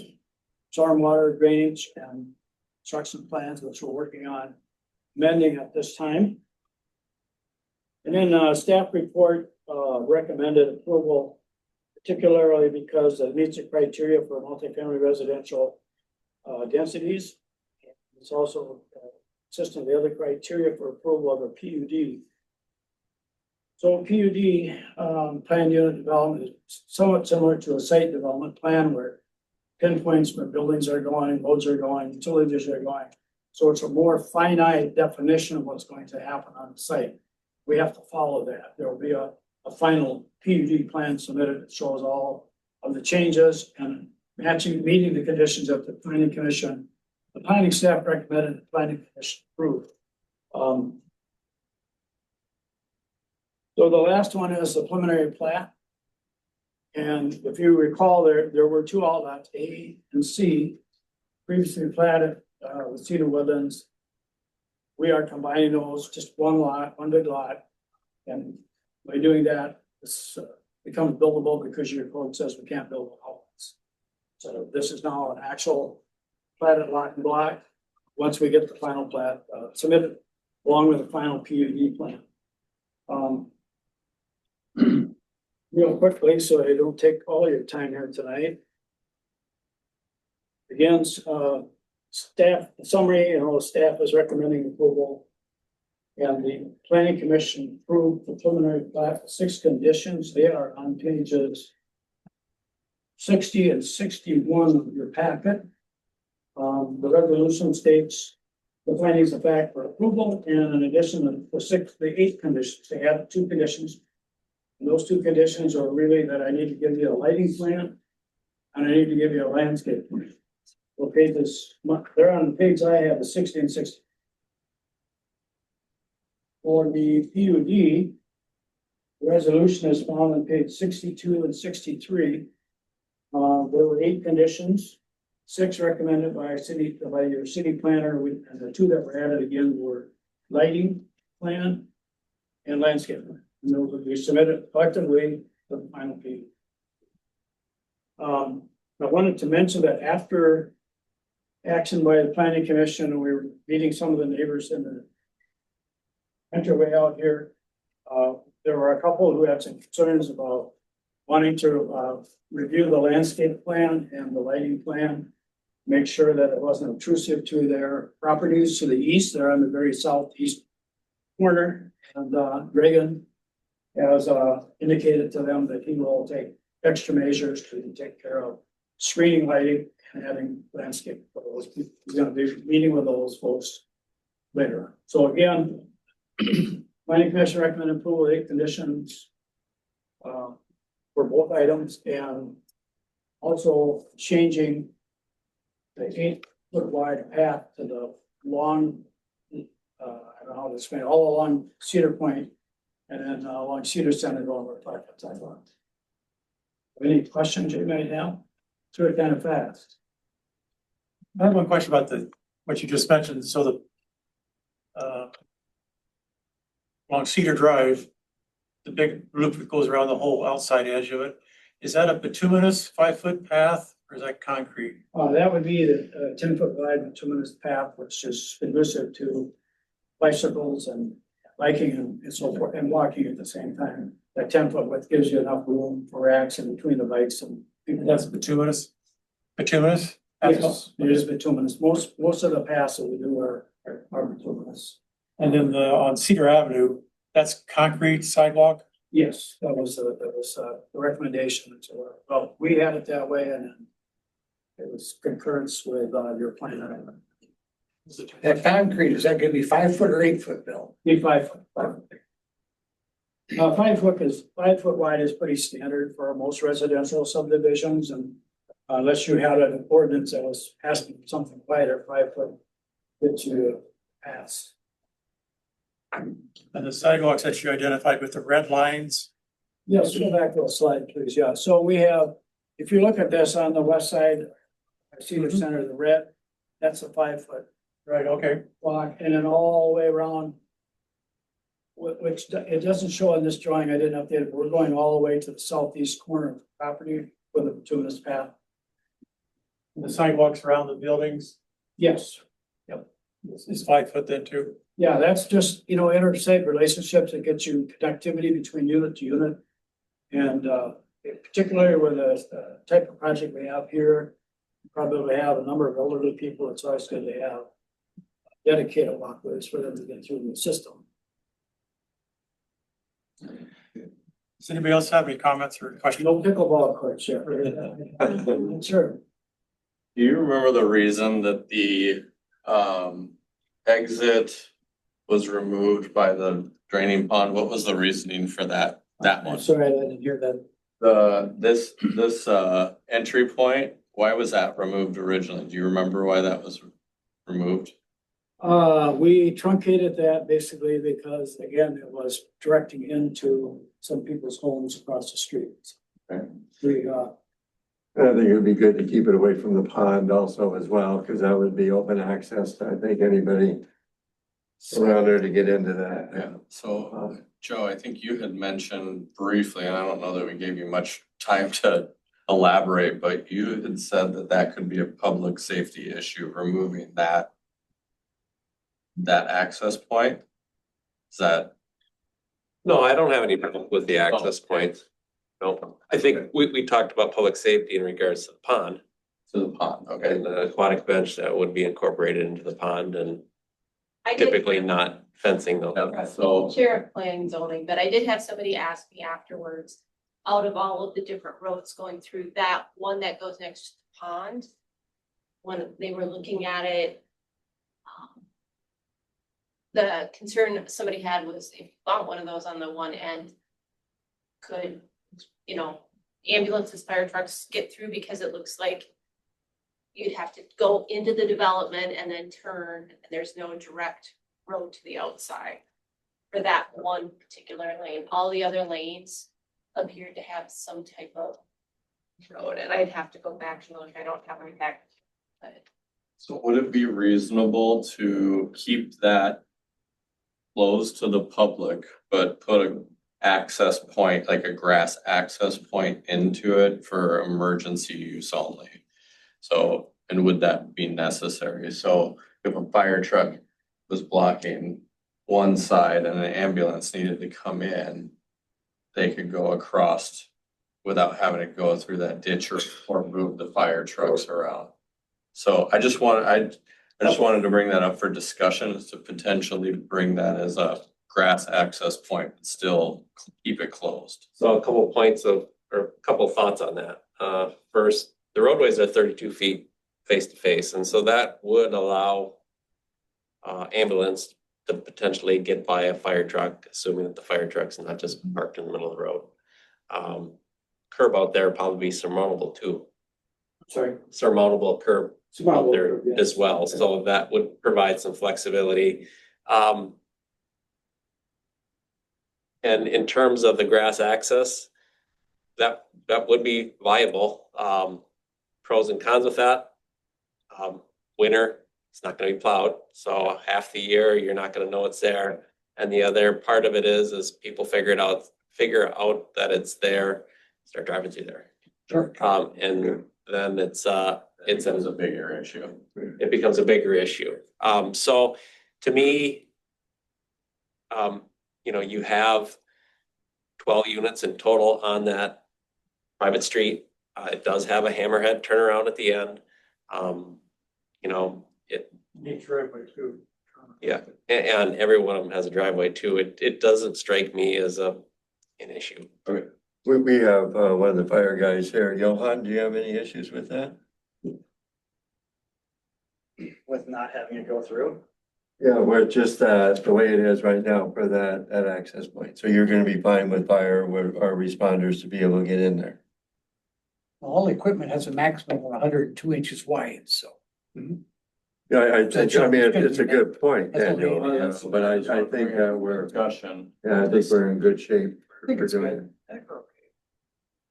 stormwater drainage and construction plans, which we're working on amending at this time. And then staff report recommended approval, particularly because it meets the criteria for multifamily residential densities. It's also consistent with the other criteria for approval of a PUD. So PUD, planned unit development, is somewhat similar to a site development plan where pinpoints where buildings are going, roads are going, utilities are going. So it's a more finite definition of what's going to happen on the site. We have to follow that. There will be a final PUD plan submitted that shows all of the changes and meeting the conditions of the planning commission. The planning staff recommended, the planning commission approved. So the last one is the preliminary plat. And if you recall, there were two outlets, A and C, previously platted with Cedar Woodlands. We are combining those, just one lot, one big lot. And by doing that, this becomes buildable because your code says we can't build outlets. So this is now an actual platted lot and block. Once we get the final plat submitted along with the final PUD plan. Real quickly, so I don't take all your time here tonight. Again, staff summary, staff is recommending approval. And the planning commission approved the preliminary plat with 6 conditions. They are on pages 60 and 61 of your packet. The resolution states the findings of fact for approval, and in addition to the 8 conditions, they have 2 conditions. And those 2 conditions are really that I need to give you a lighting plan and I need to give you a landscape plan. So pages, they're on the page I have, the 60 and 60. For the PUD, the resolution is found on page 62 and 63. There were 8 conditions, 6 recommended by your city planner, and the 2 that were added again were lighting plan and landscape plan. And those will be submitted collectively to the final PUD. I wanted to mention that after action by the planning commission, we were meeting some of the neighbors in the entryway out here. There were a couple who had some concerns about wanting to review the landscape plan and the lighting plan, make sure that it wasn't intrusive to their properties to the east. They're on the very southeast corner, and Reagan has indicated to them that he will take extra measures to take care of screening lighting and adding landscape photos. He's going to be meeting with those folks later. So again, planning commission recommended approval of 8 conditions for both items, and also changing the 8-foot wide path to the long, I don't know how to explain it, all along Cedar Point and then along Cedar Center going over 5-foot sidewalk. Any questions you may have? Through it kind of fast. I have one question about what you just mentioned. So the along Cedar Drive, the big loop that goes around the whole outside edge of it, is that a bituminous 5-foot path or is that concrete? That would be the 10-foot wide bituminous path, which is conducive to bicycles and biking and so forth, and walking at the same time. That 10-foot width gives you enough room for racks in between the bikes and people. That's bituminous? Bituminous? Yes, it is bituminous. Most of the paths that we do are bituminous. And then on Cedar Avenue, that's concrete sidewalk? Yes, that was the recommendation. So, well, we had it that way, and it was concurrence with your plan. That concrete, is that gonna be 5-foot or 8-foot, Bill? Be 5 foot. 5 foot wide is pretty standard for most residential subdivisions, and unless you had an ordinance that was asking for something wider, 5 foot gets you pass. And the sidewalks that you identified with the red lines? Yes, go back to the slide, please. Yeah, so we have, if you look at this on the west side, Cedar Center, the red, that's a 5 foot Right, okay. block, and then all the way around. Which it doesn't show on this drawing, I didn't update it, but we're going all the way to the southeast corner of the property with a bituminous path. The sidewalks around the buildings Yes, is 5 foot then too? yeah, that's just, interstate relationships that get you connectivity between unit to unit. And particularly with the type of project we have here, you probably have a number of elderly people, it's always good to have dedicated walkways for them to get through the system. Does anybody else have any comments or questions? No pickleball courts, yeah. Sure. Do you remember the reason that the exit was removed by the draining pond? What was the reasoning for that I'm one? sorry, I didn't hear that. This entry point, why was that removed originally? Do you remember why that was removed? We truncated that basically because, again, it was directing into some people's homes across the street. Okay. We, I think it'd be good to keep it away from the pond also as well, because that would be open access to, I think, anybody around there to get into that. Yeah, so Joe, I think you had mentioned briefly, and I don't know that we gave you much time to elaborate, but you had said that that could be a public safety issue, removing that access point. Is that? No, I don't have any problem with the access point. No, I think we talked about public safety in regards to the pond To the pond, okay. and the aquatic bench that would be incorporated into the pond and I did typically not fencing those. Yeah, so, chair of planning and zoning, but I did have somebody ask me afterwards, out of all of the different roads going through, that one that goes next to the pond, when they were looking at it, the concern somebody had was if you bought one of those on the one end, could, ambulances, fire trucks get through, because it looks like you'd have to go into the development and then turn, and there's no direct road to the outside for that one particular lane. All the other lanes appeared to have some type of road, and I'd have to go back and look. I don't have it back. But so would it be reasonable to keep that closed to the public, but put a access point, like a grass access point into it for emergency use only? So, and would that be necessary? So if a fire truck was blocking one side and an ambulance needed to come in, they could go across without having to go through that ditch or move the fire trucks around. So I just wanted to bring that up for discussion, is to potentially bring that as a grass access point, but still keep it closed. So a couple thoughts on that. First, the roadways are 32 feet face to face, and so that would allow ambulance to potentially get by a fire truck, assuming that the fire truck's not just parked in the middle of the road. Curb out there probably be surmountable too. sorry. Surmountable curb out there as well, so that would provide some flexibility. And in terms of the grass access, that would be viable. Pros and cons with that. Winter, it's not gonna be plowed, so half the year, you're not gonna know it's there. And the other part of it is people figure out that it's there, start driving through there. Sure. And then it becomes a bigger issue. It becomes a bigger issue. So to me, you have 12 units in total on that private street. It does have a hammerhead turnaround at the end. Neat driveway too. Yeah, and every one of them has a driveway too. It doesn't strike me as an issue. We have one of the fire guys here. Johan, do you have any issues with that? With not having it go through? Yeah, we're just the way it is right now for that access point. So you're gonna be fine with fire, with our responders to be able to get in there. All equipment has a maximum of 102 inches wide, so. Yeah, I mean, it's a good point, That's what we- Daniel, but I think we're, Discussion. yeah, I think we're in good shape I think for it's doing it. good.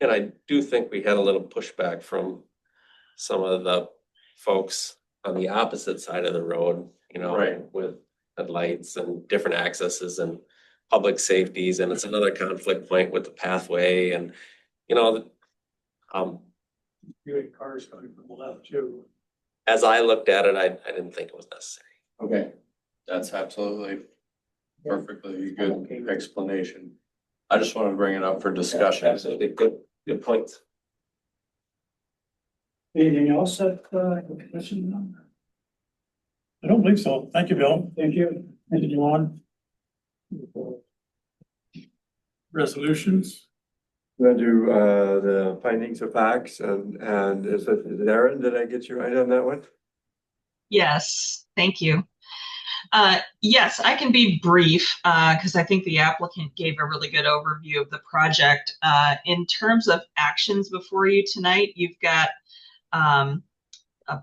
And I do think we had a little pushback from some of the folks on the opposite side of the road, Right. with headlights and different accesses and public safeties, and it's another conflict point with the pathway and, You had cars coming from the left too. as I looked at it, I didn't think it was necessary. Okay, that's absolutely perfectly good explanation. I just wanted to bring it up for discussion. Absolutely, good points. Anything else that, commission on? I don't believe so. Thank you, Bill. Thank you. Anything you want? Resolutions? We'll do, the findings of facts and is it Aaron, did I get you right on that one? Yes, thank you. Yes, I can be brief because I think the applicant gave a really good overview of the project. In terms of actions before you tonight, you've got a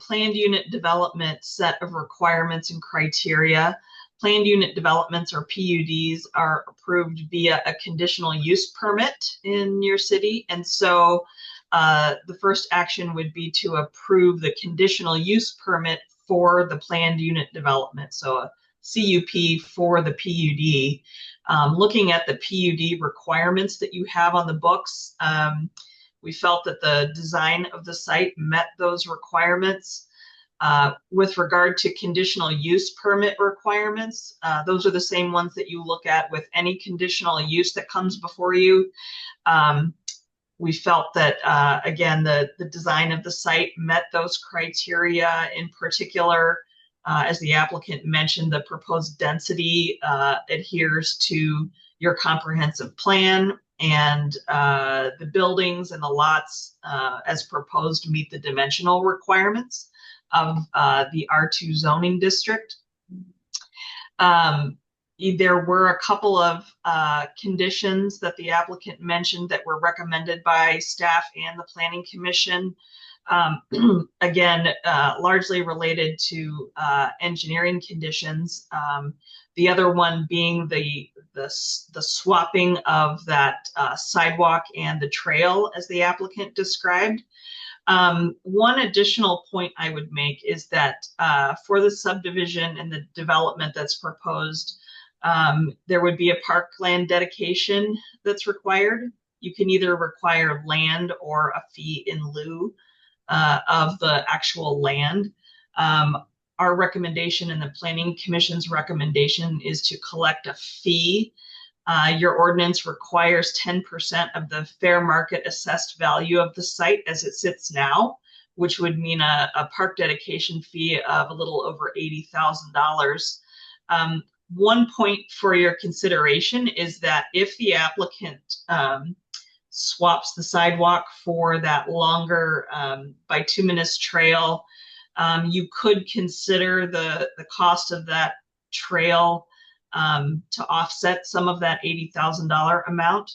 planned unit development set of requirements and criteria. Planned unit developments, or PUDs, are approved via a conditional use permit in your city. And so the first action would be to approve the conditional use permit for the planned unit development. So a CUP for the PUD. Looking at the PUD requirements that you have on the books, we felt that the design of the site met those requirements. With regard to conditional use permit requirements, those are the same ones that you look at with any conditional use that comes before you. We felt that, again, the design of the site met those criteria. In particular, as the applicant mentioned, the proposed density adheres to your comprehensive plan, and the buildings and the lots as proposed meet the dimensional requirements of the R2 zoning district. There were a couple of conditions that the applicant mentioned that were recommended by staff and the Planning Commission. Again, largely related to engineering conditions. The other one being the swapping of that sidewalk and the trail as the applicant described. One additional point I would make is that for the subdivision and the development that's proposed, there would be a parkland dedication that's required. You can either require land or a fee in lieu of the actual land. Our recommendation and the Planning Commission's recommendation is to collect a fee. Your ordinance requires 10% of the fair market assessed value of the site as it sits now, which would mean a park dedication fee of a little over $80,000. One point for your consideration is that if the applicant swaps the sidewalk for that longer bituminous trail, you could consider the cost of that trail to offset some of that $80,000 amount.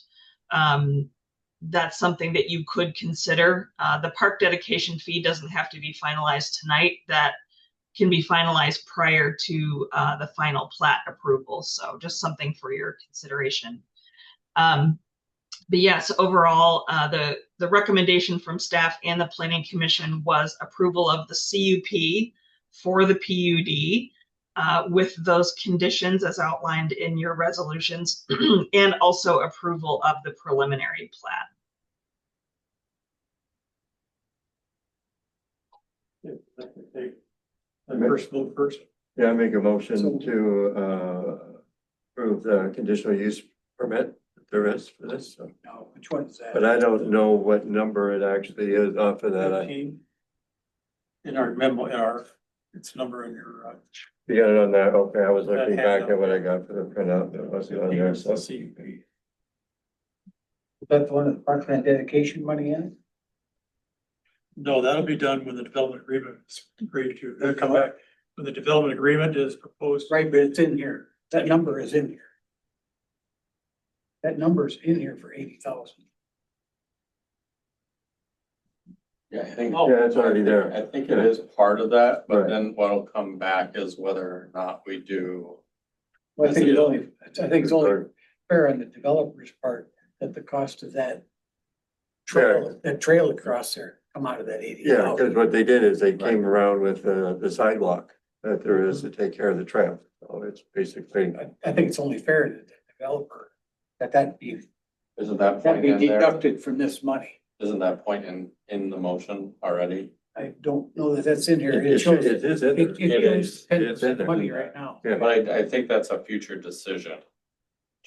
That's something that you could consider. The park dedication fee doesn't have to be finalized tonight. That can be finalized prior to the final plat approval. So just something for your consideration. But yes, overall, the recommendation from staff and the Planning Commission was approval of the CUP for the PUD with those conditions as outlined in your resolutions and also approval of the preliminary plat. First vote first. Yeah, I make a motion to approve the conditional use permit that there is for this. So. No, which one is that? But I don't know what number it actually is off of that. 15. In our memo, it's number in your. You got it on that? Okay, I was That looking handout. back at what I got for the printout. That wasn't on there, so. CUP. Is that the one with parkland dedication money in it? No, that'll be done when the development agreement is agreed to. They'll come back when the development agreement is proposed. Right, but it's in here. That number is in here. That number's in here for 80,000. Yeah, I think. Yeah, it's already there. I think it is part of that, but Right. then what'll come back is whether or not we do. Well, I think it's only fair on the developer's part that the cost of that trail across there come out of that 80,000. Yeah, because what they did is they came around with the sidewalk that there is to take care of the trail. So it's basically. I think it's only fair to the developer that be Isn't that point in there? deducted from this money. Isn't that point in the motion already? I don't know that that's in here. It It shows, is in there. it shows It's in 10% there. money right now. Yeah. But I think that's a future decision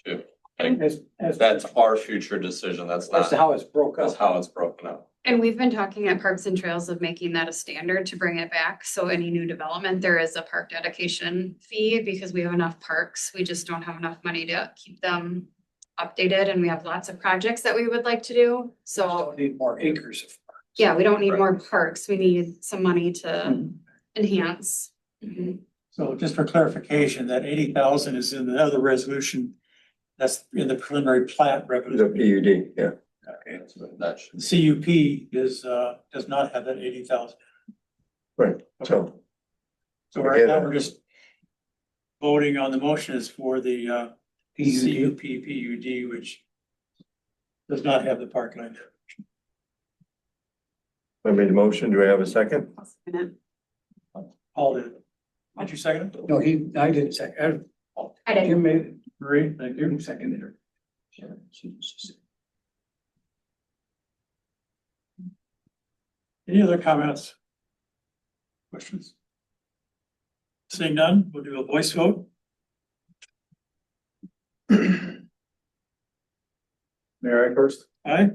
too. As That's our future decision. That's to not, how it's broke that's up. how it's broken up. And we've been talking at Parks and Trails of making that a standard to bring it back. So any new development, there is a park dedication fee because we have enough parks. We just don't have enough money to keep them updated and we have lots of projects that we would like to do. So, Don't need more acres of. yeah, we don't need Right. more parks. We need some money to enhance. Mhm. So just for clarification, that 80,000 is in the other resolution. That's in the preliminary plat The revenue. PUD, yeah. Okay. That should, The CUP is, does not have that 80,000. Right, so, So right now, we're just voting on the motion is for the, CUP PUD, which does not have the parkland. I made a motion. Do I have a second? Paul did. Did you second it? No, I didn't second. I did. Jim made it. Marie, thank you. You seconded her. Any other comments? Questions? Seeing none, we'll do a voice vote. Mayor first, Aye.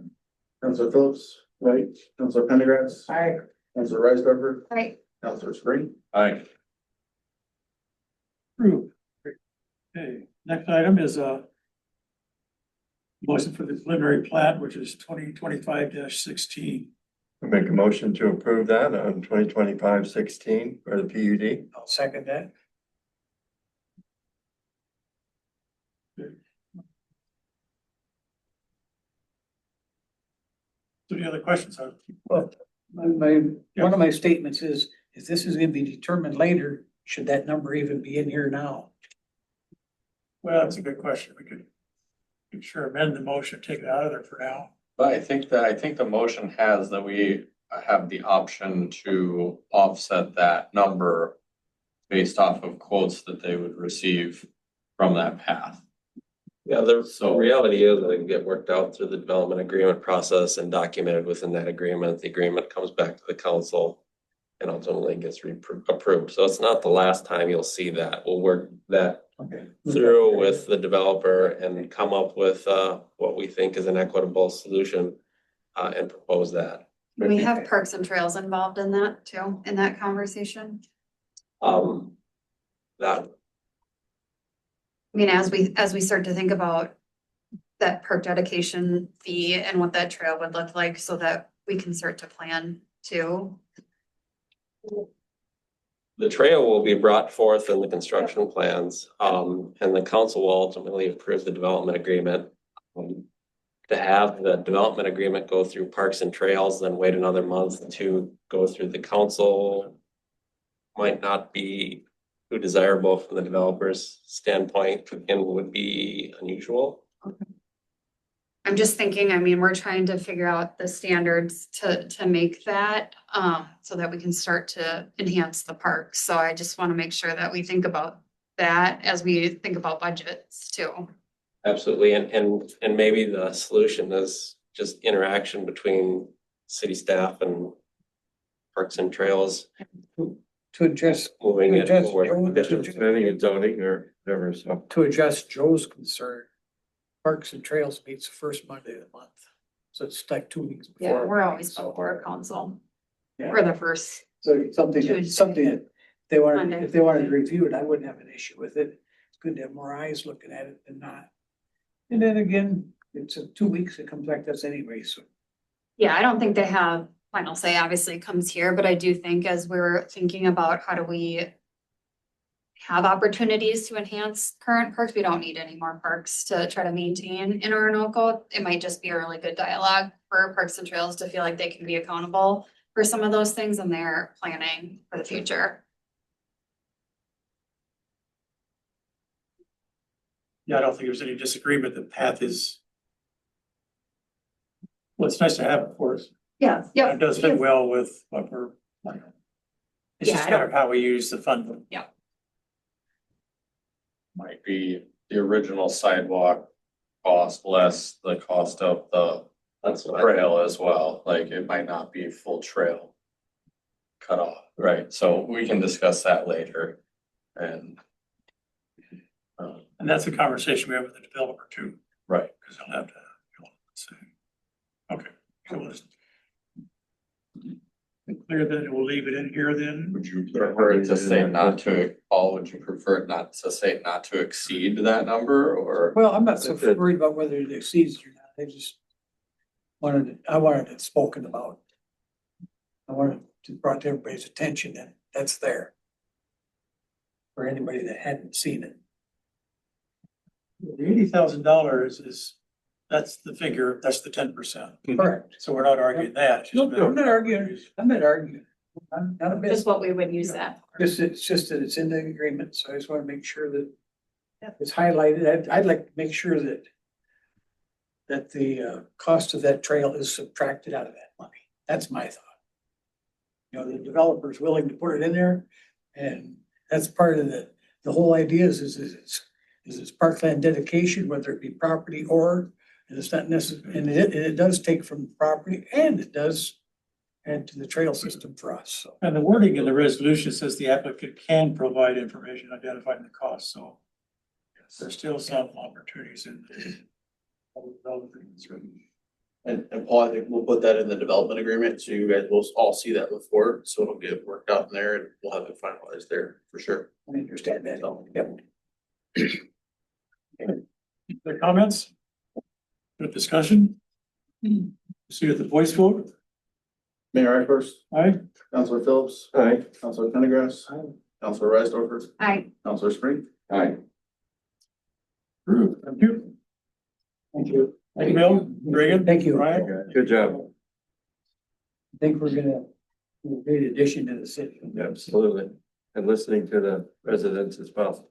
Councilor Phillips, right, Councilor Pendergrass, Aye. Councilor Rice-Becker, Right. Councilor Spring. aye. Approved. Okay, next item is motion for the preliminary plat, which is 2025-16. I make a motion to approve that on 2025-16 for the PUD. I'll second that. Any other questions? Well, one of my statements is, if this is gonna be determined later, should that number even be in here now? Well, that's a good question. We could sure amend the motion, take it out of there for now. But I think the motion has that we have the option to offset that number based off of quotes that they would receive from that path. Yeah, the So- reality is that it can get worked out through the development agreement process and documented within that agreement. The agreement comes back to the council and ultimately gets approved. So it's not the last time you'll see that. We'll work that Okay. through with the developer and come up with what we think is an equitable solution and propose that. We have parks and trails involved in that too, in that conversation. That I mean, as we start to think about that park dedication fee and what that trail would look like so that we can start to plan too. the trail will be brought forth in the construction plans, and the council will ultimately approve the development agreement. To have the development agreement go through Parks and Trails, then wait another month to go through the council might not be too desirable from the developer's standpoint and would be unusual. I'm just thinking, I mean, we're trying to figure out the standards to make that, so that we can start to enhance the park. So I just want to make sure that we think about that as we think about budgets too. Absolutely, and maybe the solution is just interaction between city staff and Parks and Trails, To address, moving it Just- forward. Planning and zoning or whatever, so. to address Joe's concern, Parks and Trails meets the first Monday of the month. So it's like 2 weeks before. Yeah, we're always So- before council. Yeah. We're the first. So something that they wanted, Monday. if they wanted to review it, I wouldn't have an issue with it. It's good to have more eyes looking at it than not. And then again, it's 2 weeks, it comes back to us anyway, so. Yeah, I don't think they have final say, obviously it comes here, but I do think as we're thinking about how do we have opportunities to enhance current parks, we don't need any more parks to try to maintain in Orinoco. It might just be a really good dialogue for Parks and Trails to feel like they can be accountable for some of those things and they're planning for the future. Yeah, I don't think there's any disagreement. The path is. Well, it's nice to have it for us. Yeah, yeah. It does fit well with what we're, like. It's Yeah, just I kind of how we use the fund. Might be the original sidewalk cost less the cost of the That's what I trail as well, like it might not be full trail cut off, right? So we can discuss that later and And that's a conversation we have with the developer too, right. because he'll have to. Say. Okay, so we'll just. clear then, we'll leave it in here then. Would you prefer it to say not to, Paul, would you prefer it not to say not to exceed that number or? Well, I'm not so That's it. worried about whether it exceeds or not. I wanted it spoken about. I wanted to brought to everybody's attention that that's there. For anybody that hadn't seen it. The $80,000 is, that's the figure, that's the 10%. Correct. So we're not arguing that. It's just No, I'm not arguing, I'm not arguing. I'm not a bit. Just what we would use that for. It's just that it's in the agreement, so I just wanna make sure that it's highlighted. I'd like to make sure that the cost of that trail is subtracted out of that money. That's my thought. You know, the developer's willing to put it in there, and that's part of the whole idea is it's parkland dedication, whether it be property or, and it's not necessarily, and it does take from property, and it does add to the trail system for us, so. And the wording in the resolution says the applicant can provide information identifying the cost, so there's still some opportunities in this. And Paul, I think we'll put that in the development agreement, so you guys will all see that before, so it'll get worked out in there and we'll have it finalized there for sure. I understand that. Yep. Other comments? Good discussion? See at the voice vote? Mayor Icarus, Aye. Councilor Phillips, Aye. Councilor Pendergrass, Councilor Risedorfer, Aye. Councilor Spring. Aye. Approved. Thank you. Thank you. Thank you, Bill. Reagan. Thank you. Ryan. Good job. I think we're gonna be a great addition to the city. Absolutely. And listening to the residents as well.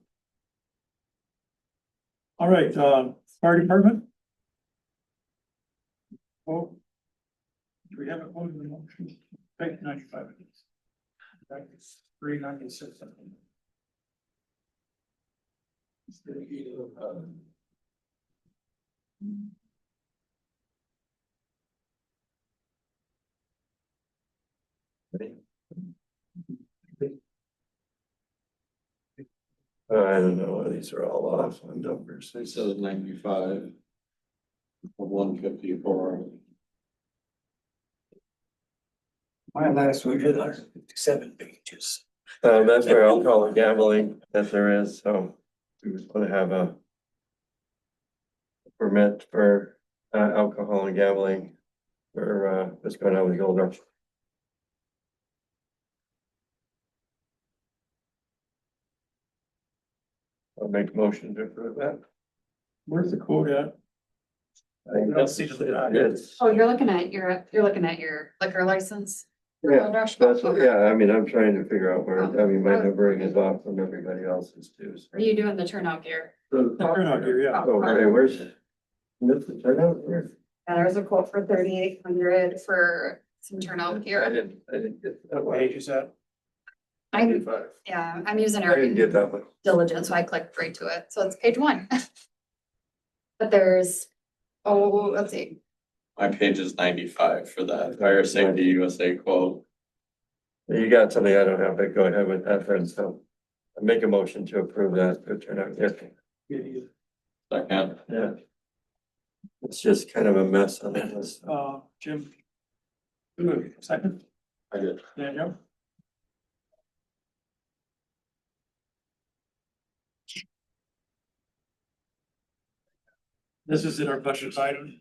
All right, fire department? Oh. Do we have a vote in the motion? Okay, 95. 396. I don't know, these are all off on numbers. It says 95. 154. My last one did 157 pages. That's where alcohol and gambling that there is, so we was gonna have a permit for alcohol and gambling for what's going on with Goldar. I'll make a motion to approve that. Where's the quote at? I think Let's see to the back. it's- Oh, you're looking at your liquor license? Yeah, Gold Rush? that's what, yeah, I mean, I'm trying to figure out where, I mean, my numbering is off from everybody else's too. so. Are you doing the turnout gear? Turnout here, yeah. Okay, where's, what's the turnout here? Yeah, there's a quote for 3,800 for some turnout I gear. didn't get that What one. page is that? I'm using I didn't get our that one. diligence, so I clicked right to it. So it's page 1. But there's, let's see. My page is 95 for that Fire Safety USA quote. You got something I don't have, but go ahead with that then, so. I make a motion to approve that, to turn out, Second. yeah. It's just kind of a mess on that list. Jim. Second, I did. Daniel. This is in our budget item.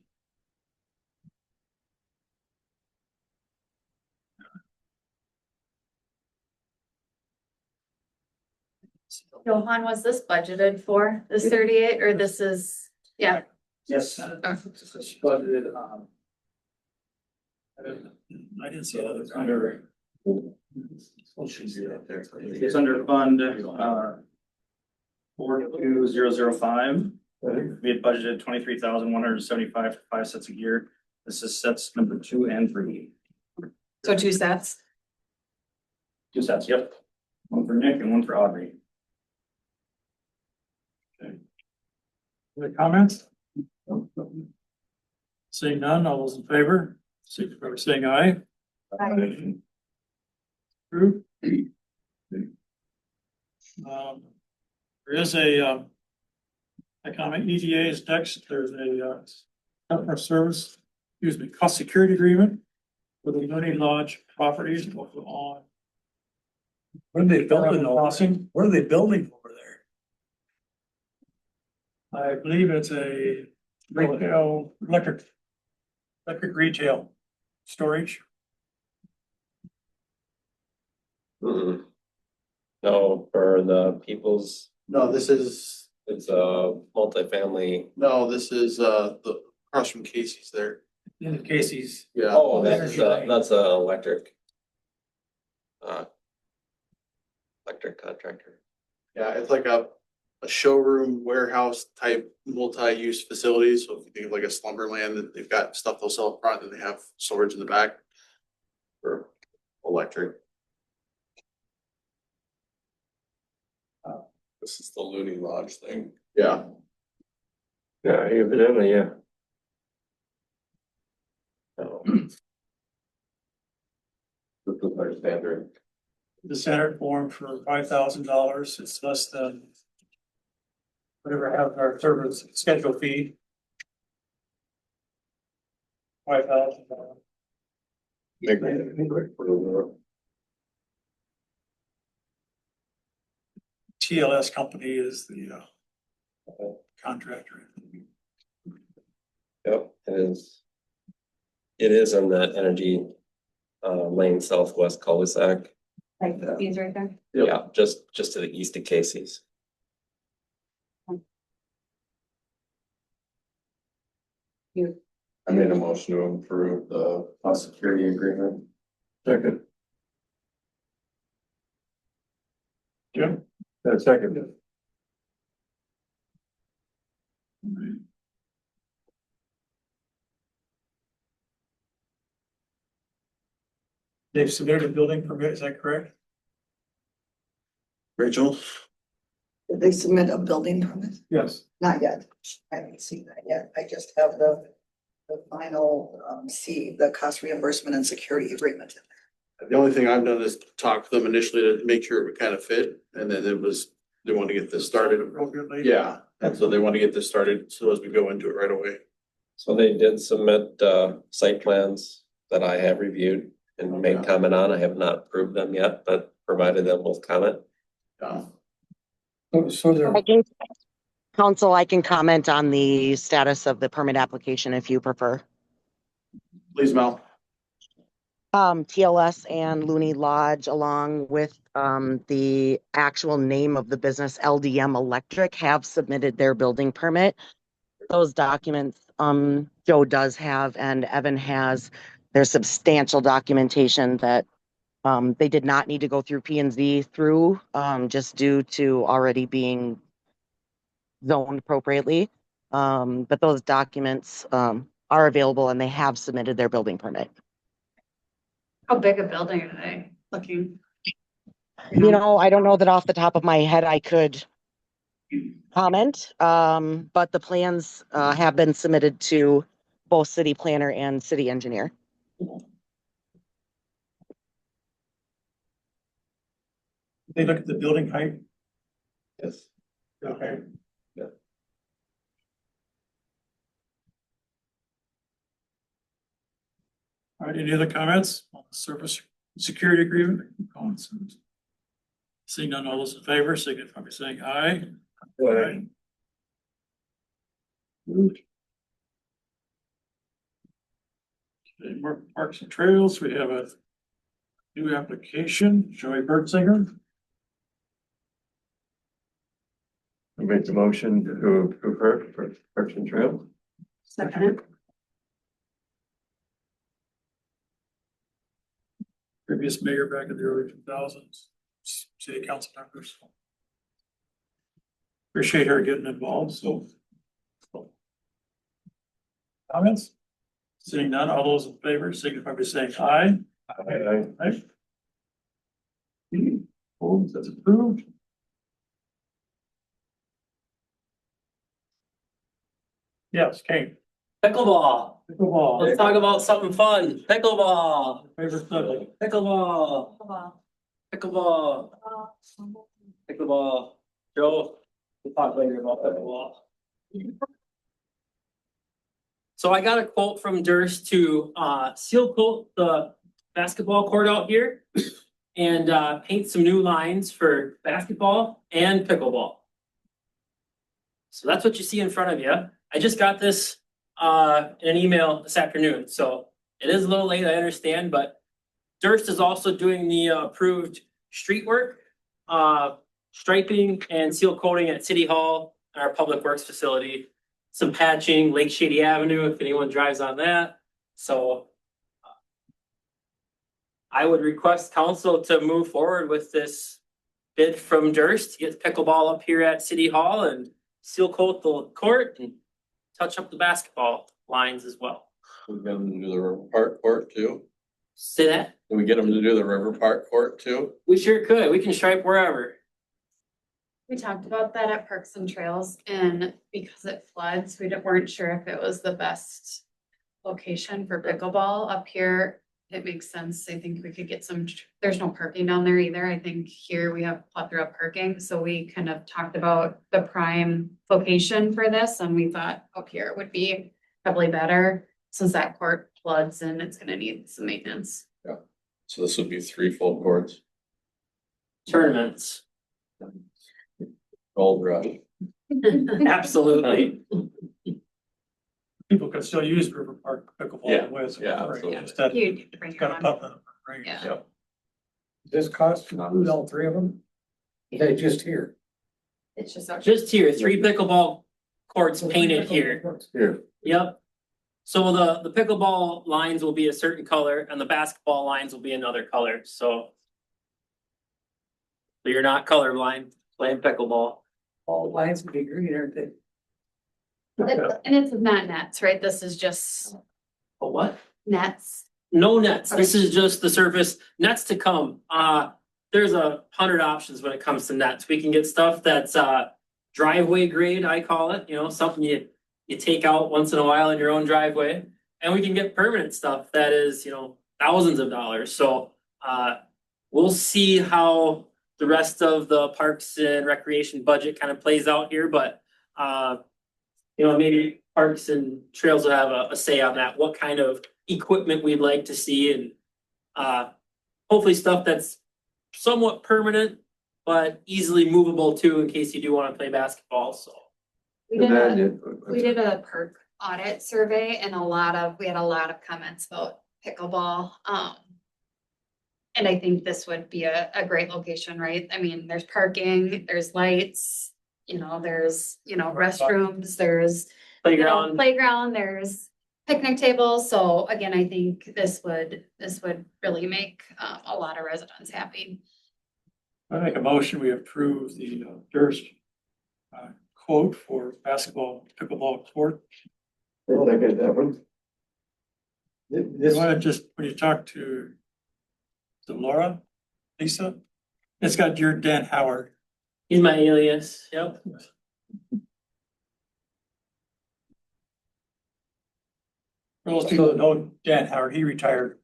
Johan, was this budgeted for this 38 or this is, yeah? Yes. Budgeted, I didn't see it under. it's under fund, 42005. We had budgeted 23,175 for 5 sets of gear. This is sets number 2 and 3. So 2 sets? 2 sets, yep. One for Nick and one for Audrey. Any comments? Seeing none, all those in favor, signify by saying aye. Aye. Approved. There is a comment, ETA is next, there's a customer service, cost security agreement for the Mooney Lodge properties on What are they building over? crossing. What are they building over there? I believe it's a retail, electric retail storage. Mm-mm. No, for the people's, No, this is, it's a multifamily. no, this is, the, across from Casey's there. In Casey's. Yeah. Oh, Energy Lane. that's a electric. Electric contractor. Yeah, it's like a showroom warehouse type multi-use facility. So if you think of like a Slumberland, that they've got stuff they'll sell up front and they have storage in the back for electric. This is the Looney Lodge thing. Yeah. Yeah, evidently, yeah. So. This is our standard. The standard form for $5,000. It's less than whatever have our service schedule fee. $5,000. TLS company is the contractor. Yep, it is. It is on that energy lane southwest cul-de-sac. Like these right there. Yeah, just to the east of Casey's. I made a motion to approve the cost security agreement. Second, Jim? second. They've submitted a building permit, is that correct? Rachel? Did they submit a building permit? Yes. Not yet. I haven't seen that yet. I just have the final, the cost reimbursement and security agreement. The only thing I've done is talk to them initially to make sure it would kind of fit, and then they want to get this started. Appropriately. Yeah, and so they want to get this started so as we go into it right away. So they did submit site plans that I have reviewed and made comment on. I have not approved them yet, but provided them with comment. So they're, Council, I can comment on the status of the permit application if you prefer. Please, Mel. TLS and Looney Lodge, along with the actual name of the business, LDM Electric, have submitted their building permit. Those documents Joe does have and Evan has. There's substantial documentation that they did not need to go through P&Z through just due to already being zoned appropriately. But those documents are available and they have submitted their building permit. How big a building are they looking? You know, I don't know that off the top of my head I could comment, but the plans have been submitted to both city planner and city engineer. They look at the building height. Yes. Okay. Yeah. All right, any other comments on the service security agreement? Seeing none, all those in favor, signify by saying aye. Aye. Moved. Okay, more Parks and Trails, we have a new application, Joey Bertsinger. I make the motion to approve her for Parks and Trail. Second. Previous mayor back in the early 2000s, city council members. Appreciate her getting involved, so. Comments? Seeing none, all those in favor, signify by saying aye. Aye. Aye. Opposed, that's approved. Yes, Kate. Pickleball. Pickleball. Let's talk about something fun. Pickleball. Favorite subject. Pickleball. Pickleball. Pickleball. Joe, we'll talk later about pickleball. So I got a quote from Durst to seal coat the basketball court out here and paint some new lines for basketball and pickleball. So that's what you see in front of you. I just got this in an email this afternoon, so it is a little late, I understand, but Durst is also doing the approved street work, striping and seal coating at City Hall and our Public Works facility. Some patching, Lake Shady Avenue, if anyone drives on that. So I would request council to move forward with this bid from Durst to get pickleball up here at City Hall and seal coat the court and touch up the basketball lines as well. We get them to do the River Park court too. Say that? Can we get them to do the River Park court too? We sure could. We can stripe wherever. We talked about that at Parks and Trails, and because it floods, weren't sure if it was the best location for pickleball up here. It makes sense. I think we could get there's no parking down there either. I think here we have plethora of parking, so we kind of talked about the prime location for this, and we thought up here would be probably better since that court floods and it's gonna need some maintenance. So this would be 3 full courts, Tournaments. Gold Rush. Absolutely. People can still use River Park pickleball. Yeah, the way it's yeah, operating. absolutely. Just that You'd have to bring it's your got a own. pump in it, right? Yeah. Yep. Does this cost include all three of them? They just here. It's just. so- Just here, 3 pickleball courts painted here. Here. Yep. So the pickleball lines will be a certain color and the basketball lines will be another color, so. So you're not colorblind playing pickleball. All lines would be green, aren't they? And it's not nets, right? This is just A what? nets. No nets. This is just the surface. Nets to come. There's 100 options when it comes to nets. We can get stuff that's driveway grade, I call it, something you take out once in a while in your own driveway. And we can get permanent stuff that is, thousands of dollars. So we'll see how the rest of the parks and recreation budget kind of plays out here, but maybe parks and trails will have a say on that, what kind of equipment we'd like to see, and hopefully stuff that's somewhat permanent, but easily movable too, in case you do want to play basketball, so. We did a perk audit survey and we had a lot of comments about pickleball. And I think this would be a great location, right? I mean, there's parking, there's lights, there's, restrooms, there's playground, there's picnic tables. So again, I think this would really make a lot of residents happy. I make a motion, we approve the Durst quote for pickleball court. Well, I get that one. You want to just, when you talk to Laura, Lisa, it's got your Dan Howard. He's my alias, yep. For those people that know Dan Howard, he retired.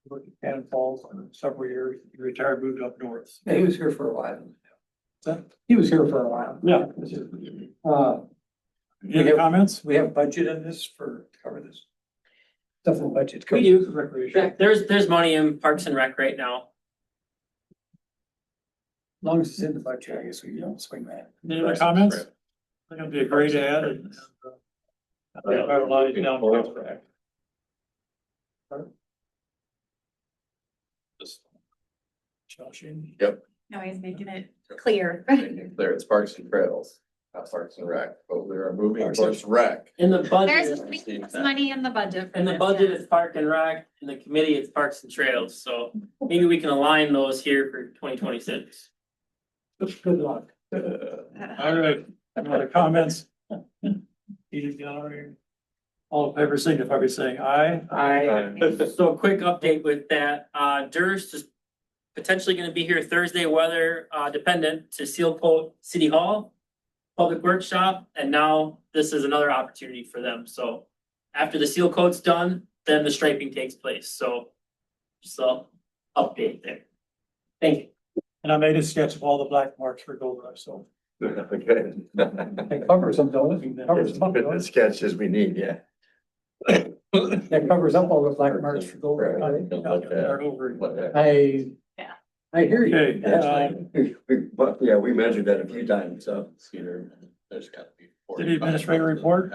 He worked at Cannon Falls for several years. He retired, moved up north. Yeah, he was here for a while. That- He was here for a while. Yeah. Any other comments? We have budget in this to cover this. Stuff in budget. We do. Recreation. There's money in Parks and Rec right now. As long as it's in the budget, I guess we don't swing that. Any other comments? I think it'll be a great ad and. I think a lot of you down for that. Chelsea. No, he's making it clear. There, it's Parks and Trails, not Parks and Rec, but we are moving towards rec. In the There's budget, money in the budget. for in the this, budget, yes. it's Park and Rec, in the committee, it's Parks and Trails, so maybe we can align those here for 2026. Good luck. All right, any other comments? Edith Gallery. All in favor, signify by saying aye. So a quick update with that, Durst is potentially gonna be here Thursday, weather dependent, to seal coat City Hall, Public Works Shop, and now this is another opportunity for them, so. After the seal coat's done, then the striping takes place, so. Just a update there. Thank you. And I made a sketch of all the black marks for Gold Rush, so. Okay. It covers them, don't it? Covers them, don't it? The sketches we need, yeah. That covers up all the black marks for gold. Start over. I. Yeah. I hear you. Okay, But yeah, we measured that a few times, so. Cedar, there's gotta be. city administrator report.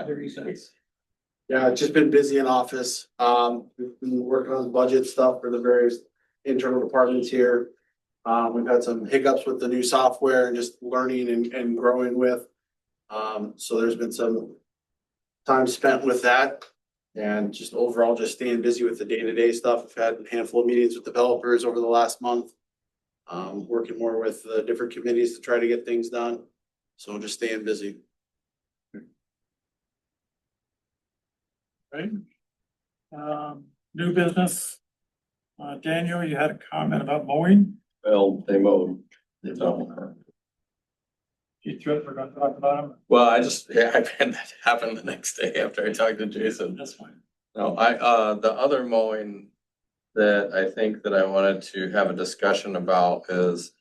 Yeah, it's just been busy in office. We've been working on budget stuff for the various internal departments here. We've had some hiccups with the new software and just learning and growing with. So there's been some time spent with that. And just overall, just staying busy with the day-to-day stuff. We've had a handful of meetings with developers over the last month. Working more with the different committees to try to get things done. So just staying busy. Right. New business. Daniel, you had a comment about mowing. Well, they mowed. You thought we're gonna talk about them? Well, I had that happen the next day after I talked to Jason. That's fine. No, the other mowing that I think that I wanted to have a discussion about is,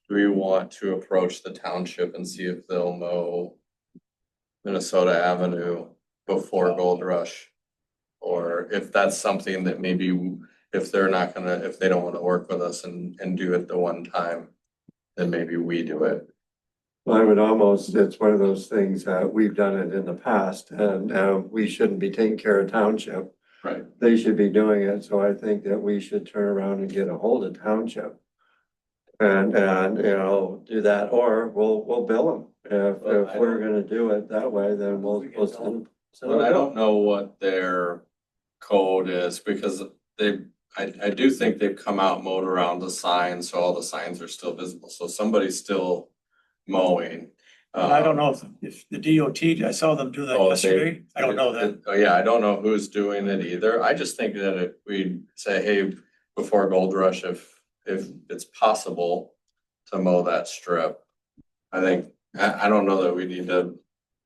do we want to approach the township and see if they'll mow Minnesota Avenue before Gold Rush? Or if that's something that maybe if they're not gonna, if they don't wanna work with us and do it the one time, then maybe we do it. I would almost, it's one of those things that we've done it in the past and we shouldn't be taking care of township. Right. They should be doing it, so I think that we should turn around and get a hold of township. And do that, or we'll bill them. If we're gonna do it that way, then we'll send. But I don't know what their code is because I do think they've come out, mowed around the signs, so all the signs are still visible. So somebody's still mowing. I don't know if the DOT, I saw them do that yesterday. I don't know that. Oh, yeah, I don't know who's doing it either. I just think that if we say, hey, before Gold Rush, if it's possible to mow that strip. I think, I don't know that we need to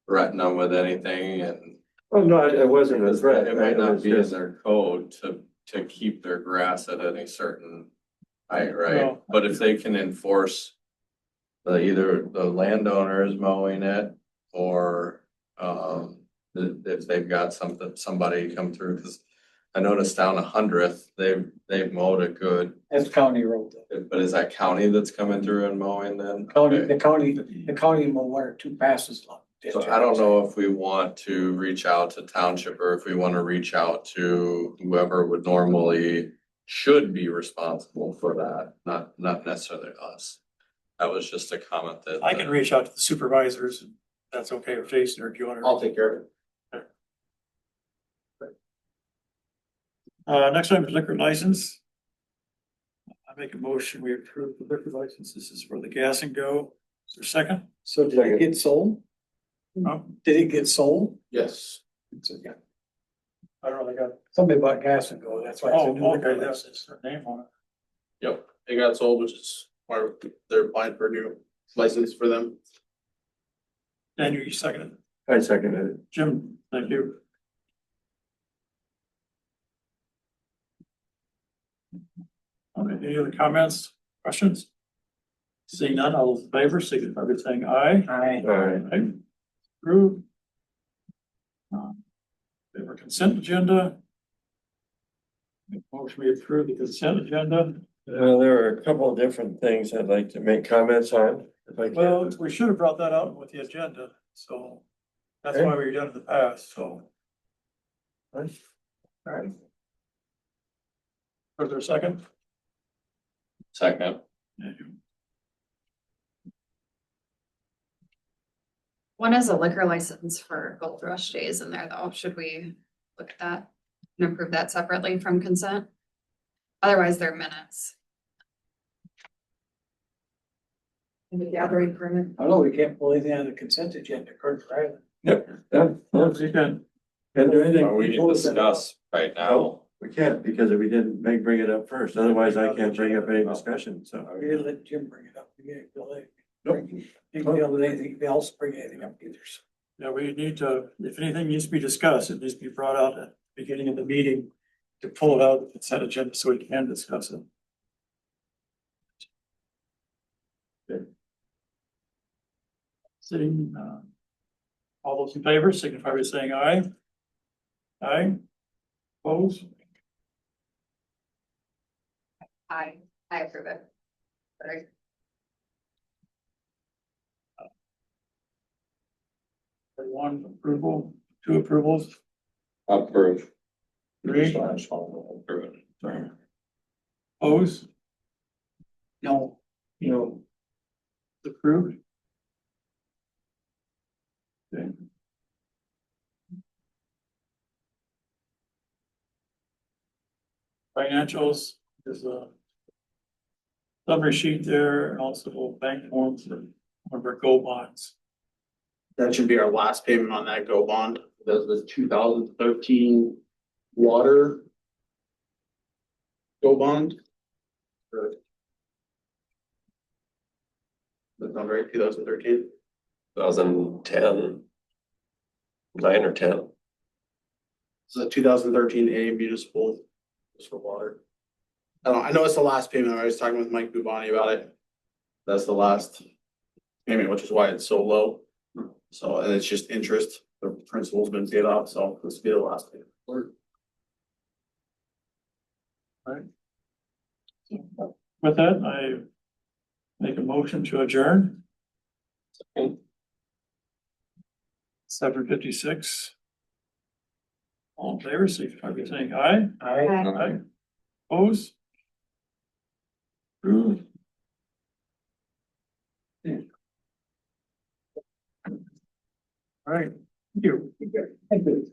threaten them with anything and. Oh, no, it wasn't a threat. It might not was be in just- their code to keep their grass at any certain height, right? No. But if they can enforce either the landowners mowing it or if they've got somebody come through, cause I noticed down 100th, they've mowed a good, That's county road. but is that county that's coming through and mowing then? County, Okay. the county will one or two passes long. So I don't know if we want to reach out to township or if we want to reach out to whoever would normally should be responsible for that, not necessarily us. That was just a comment that. I can reach out to the supervisors. If that's okay with Jason, or do you want to? I'll take care of it. Next time is liquor license. I make a motion, we approve the liquor license. This is for the Gas and Go. Is there a second? So did it get sold? No, Did it get sold? Yes. It's okay. I don't really got. Somebody bought gas and go, that's why. I said Oh, liquor okay, that's license. their name on it. Yep, they got sold, which is why they're applying for a new license for them. Daniel, you seconded it. I seconded it. Jim, thank you. Any other comments, questions? Seeing none, all those in favor, signify by saying aye. Aye. All right. Aye. Approved. We have our consent agenda. Motion we approve the consent agenda. There are a couple of different things I'd like to make comments on, if I Well, can. we should have brought that out with the agenda, so that's why we've done it in the past, so. All right. Was there a second? Second. One is a liquor license for Gold Rush Days in there though. Should we look at that and approve that separately from consent? Otherwise, they're minutes. And the gathering permit. I know we can't pull anything out of the consent agenda, according to Ryland. Yes, you can. Can't do anything. We can discuss right now. We can't, because we didn't bring it up first, otherwise I can't bring up any discussion, so. We didn't let Jim bring it up. We didn't feel like. He didn't feel that anything else bring anything up either. So. Yeah, we need to, if anything needs to be discussed, it needs to be brought out at the beginning of the meeting to pull it out of the consent agenda so we can discuss it. Good. Sitting, all those in favor signify by saying aye. Aye, Opposed? I approve it. But One approval, two approvals, Approve. three. Approve. Sorry. Opposed? No, No. Approved? Okay. Financials is a summary sheet there and also bank forms and one of our gold bonds. That should be our last payment on that GO bond. That's the 2013 water GO bond. That's not right, 2013. 2010. 9 or 10. So the 2013 A municipal is for water. I know it's the last payment. I was talking with Mike Bubani about it. That's the last payment, which is why it's so low. So, and it's just interest. The principal's been paid off, so this will be the last payment. With that, I make a motion to adjourn. 7:56. All in favor, signify by saying aye. Aye. Opposed? Approved. All right, thank you. thank you.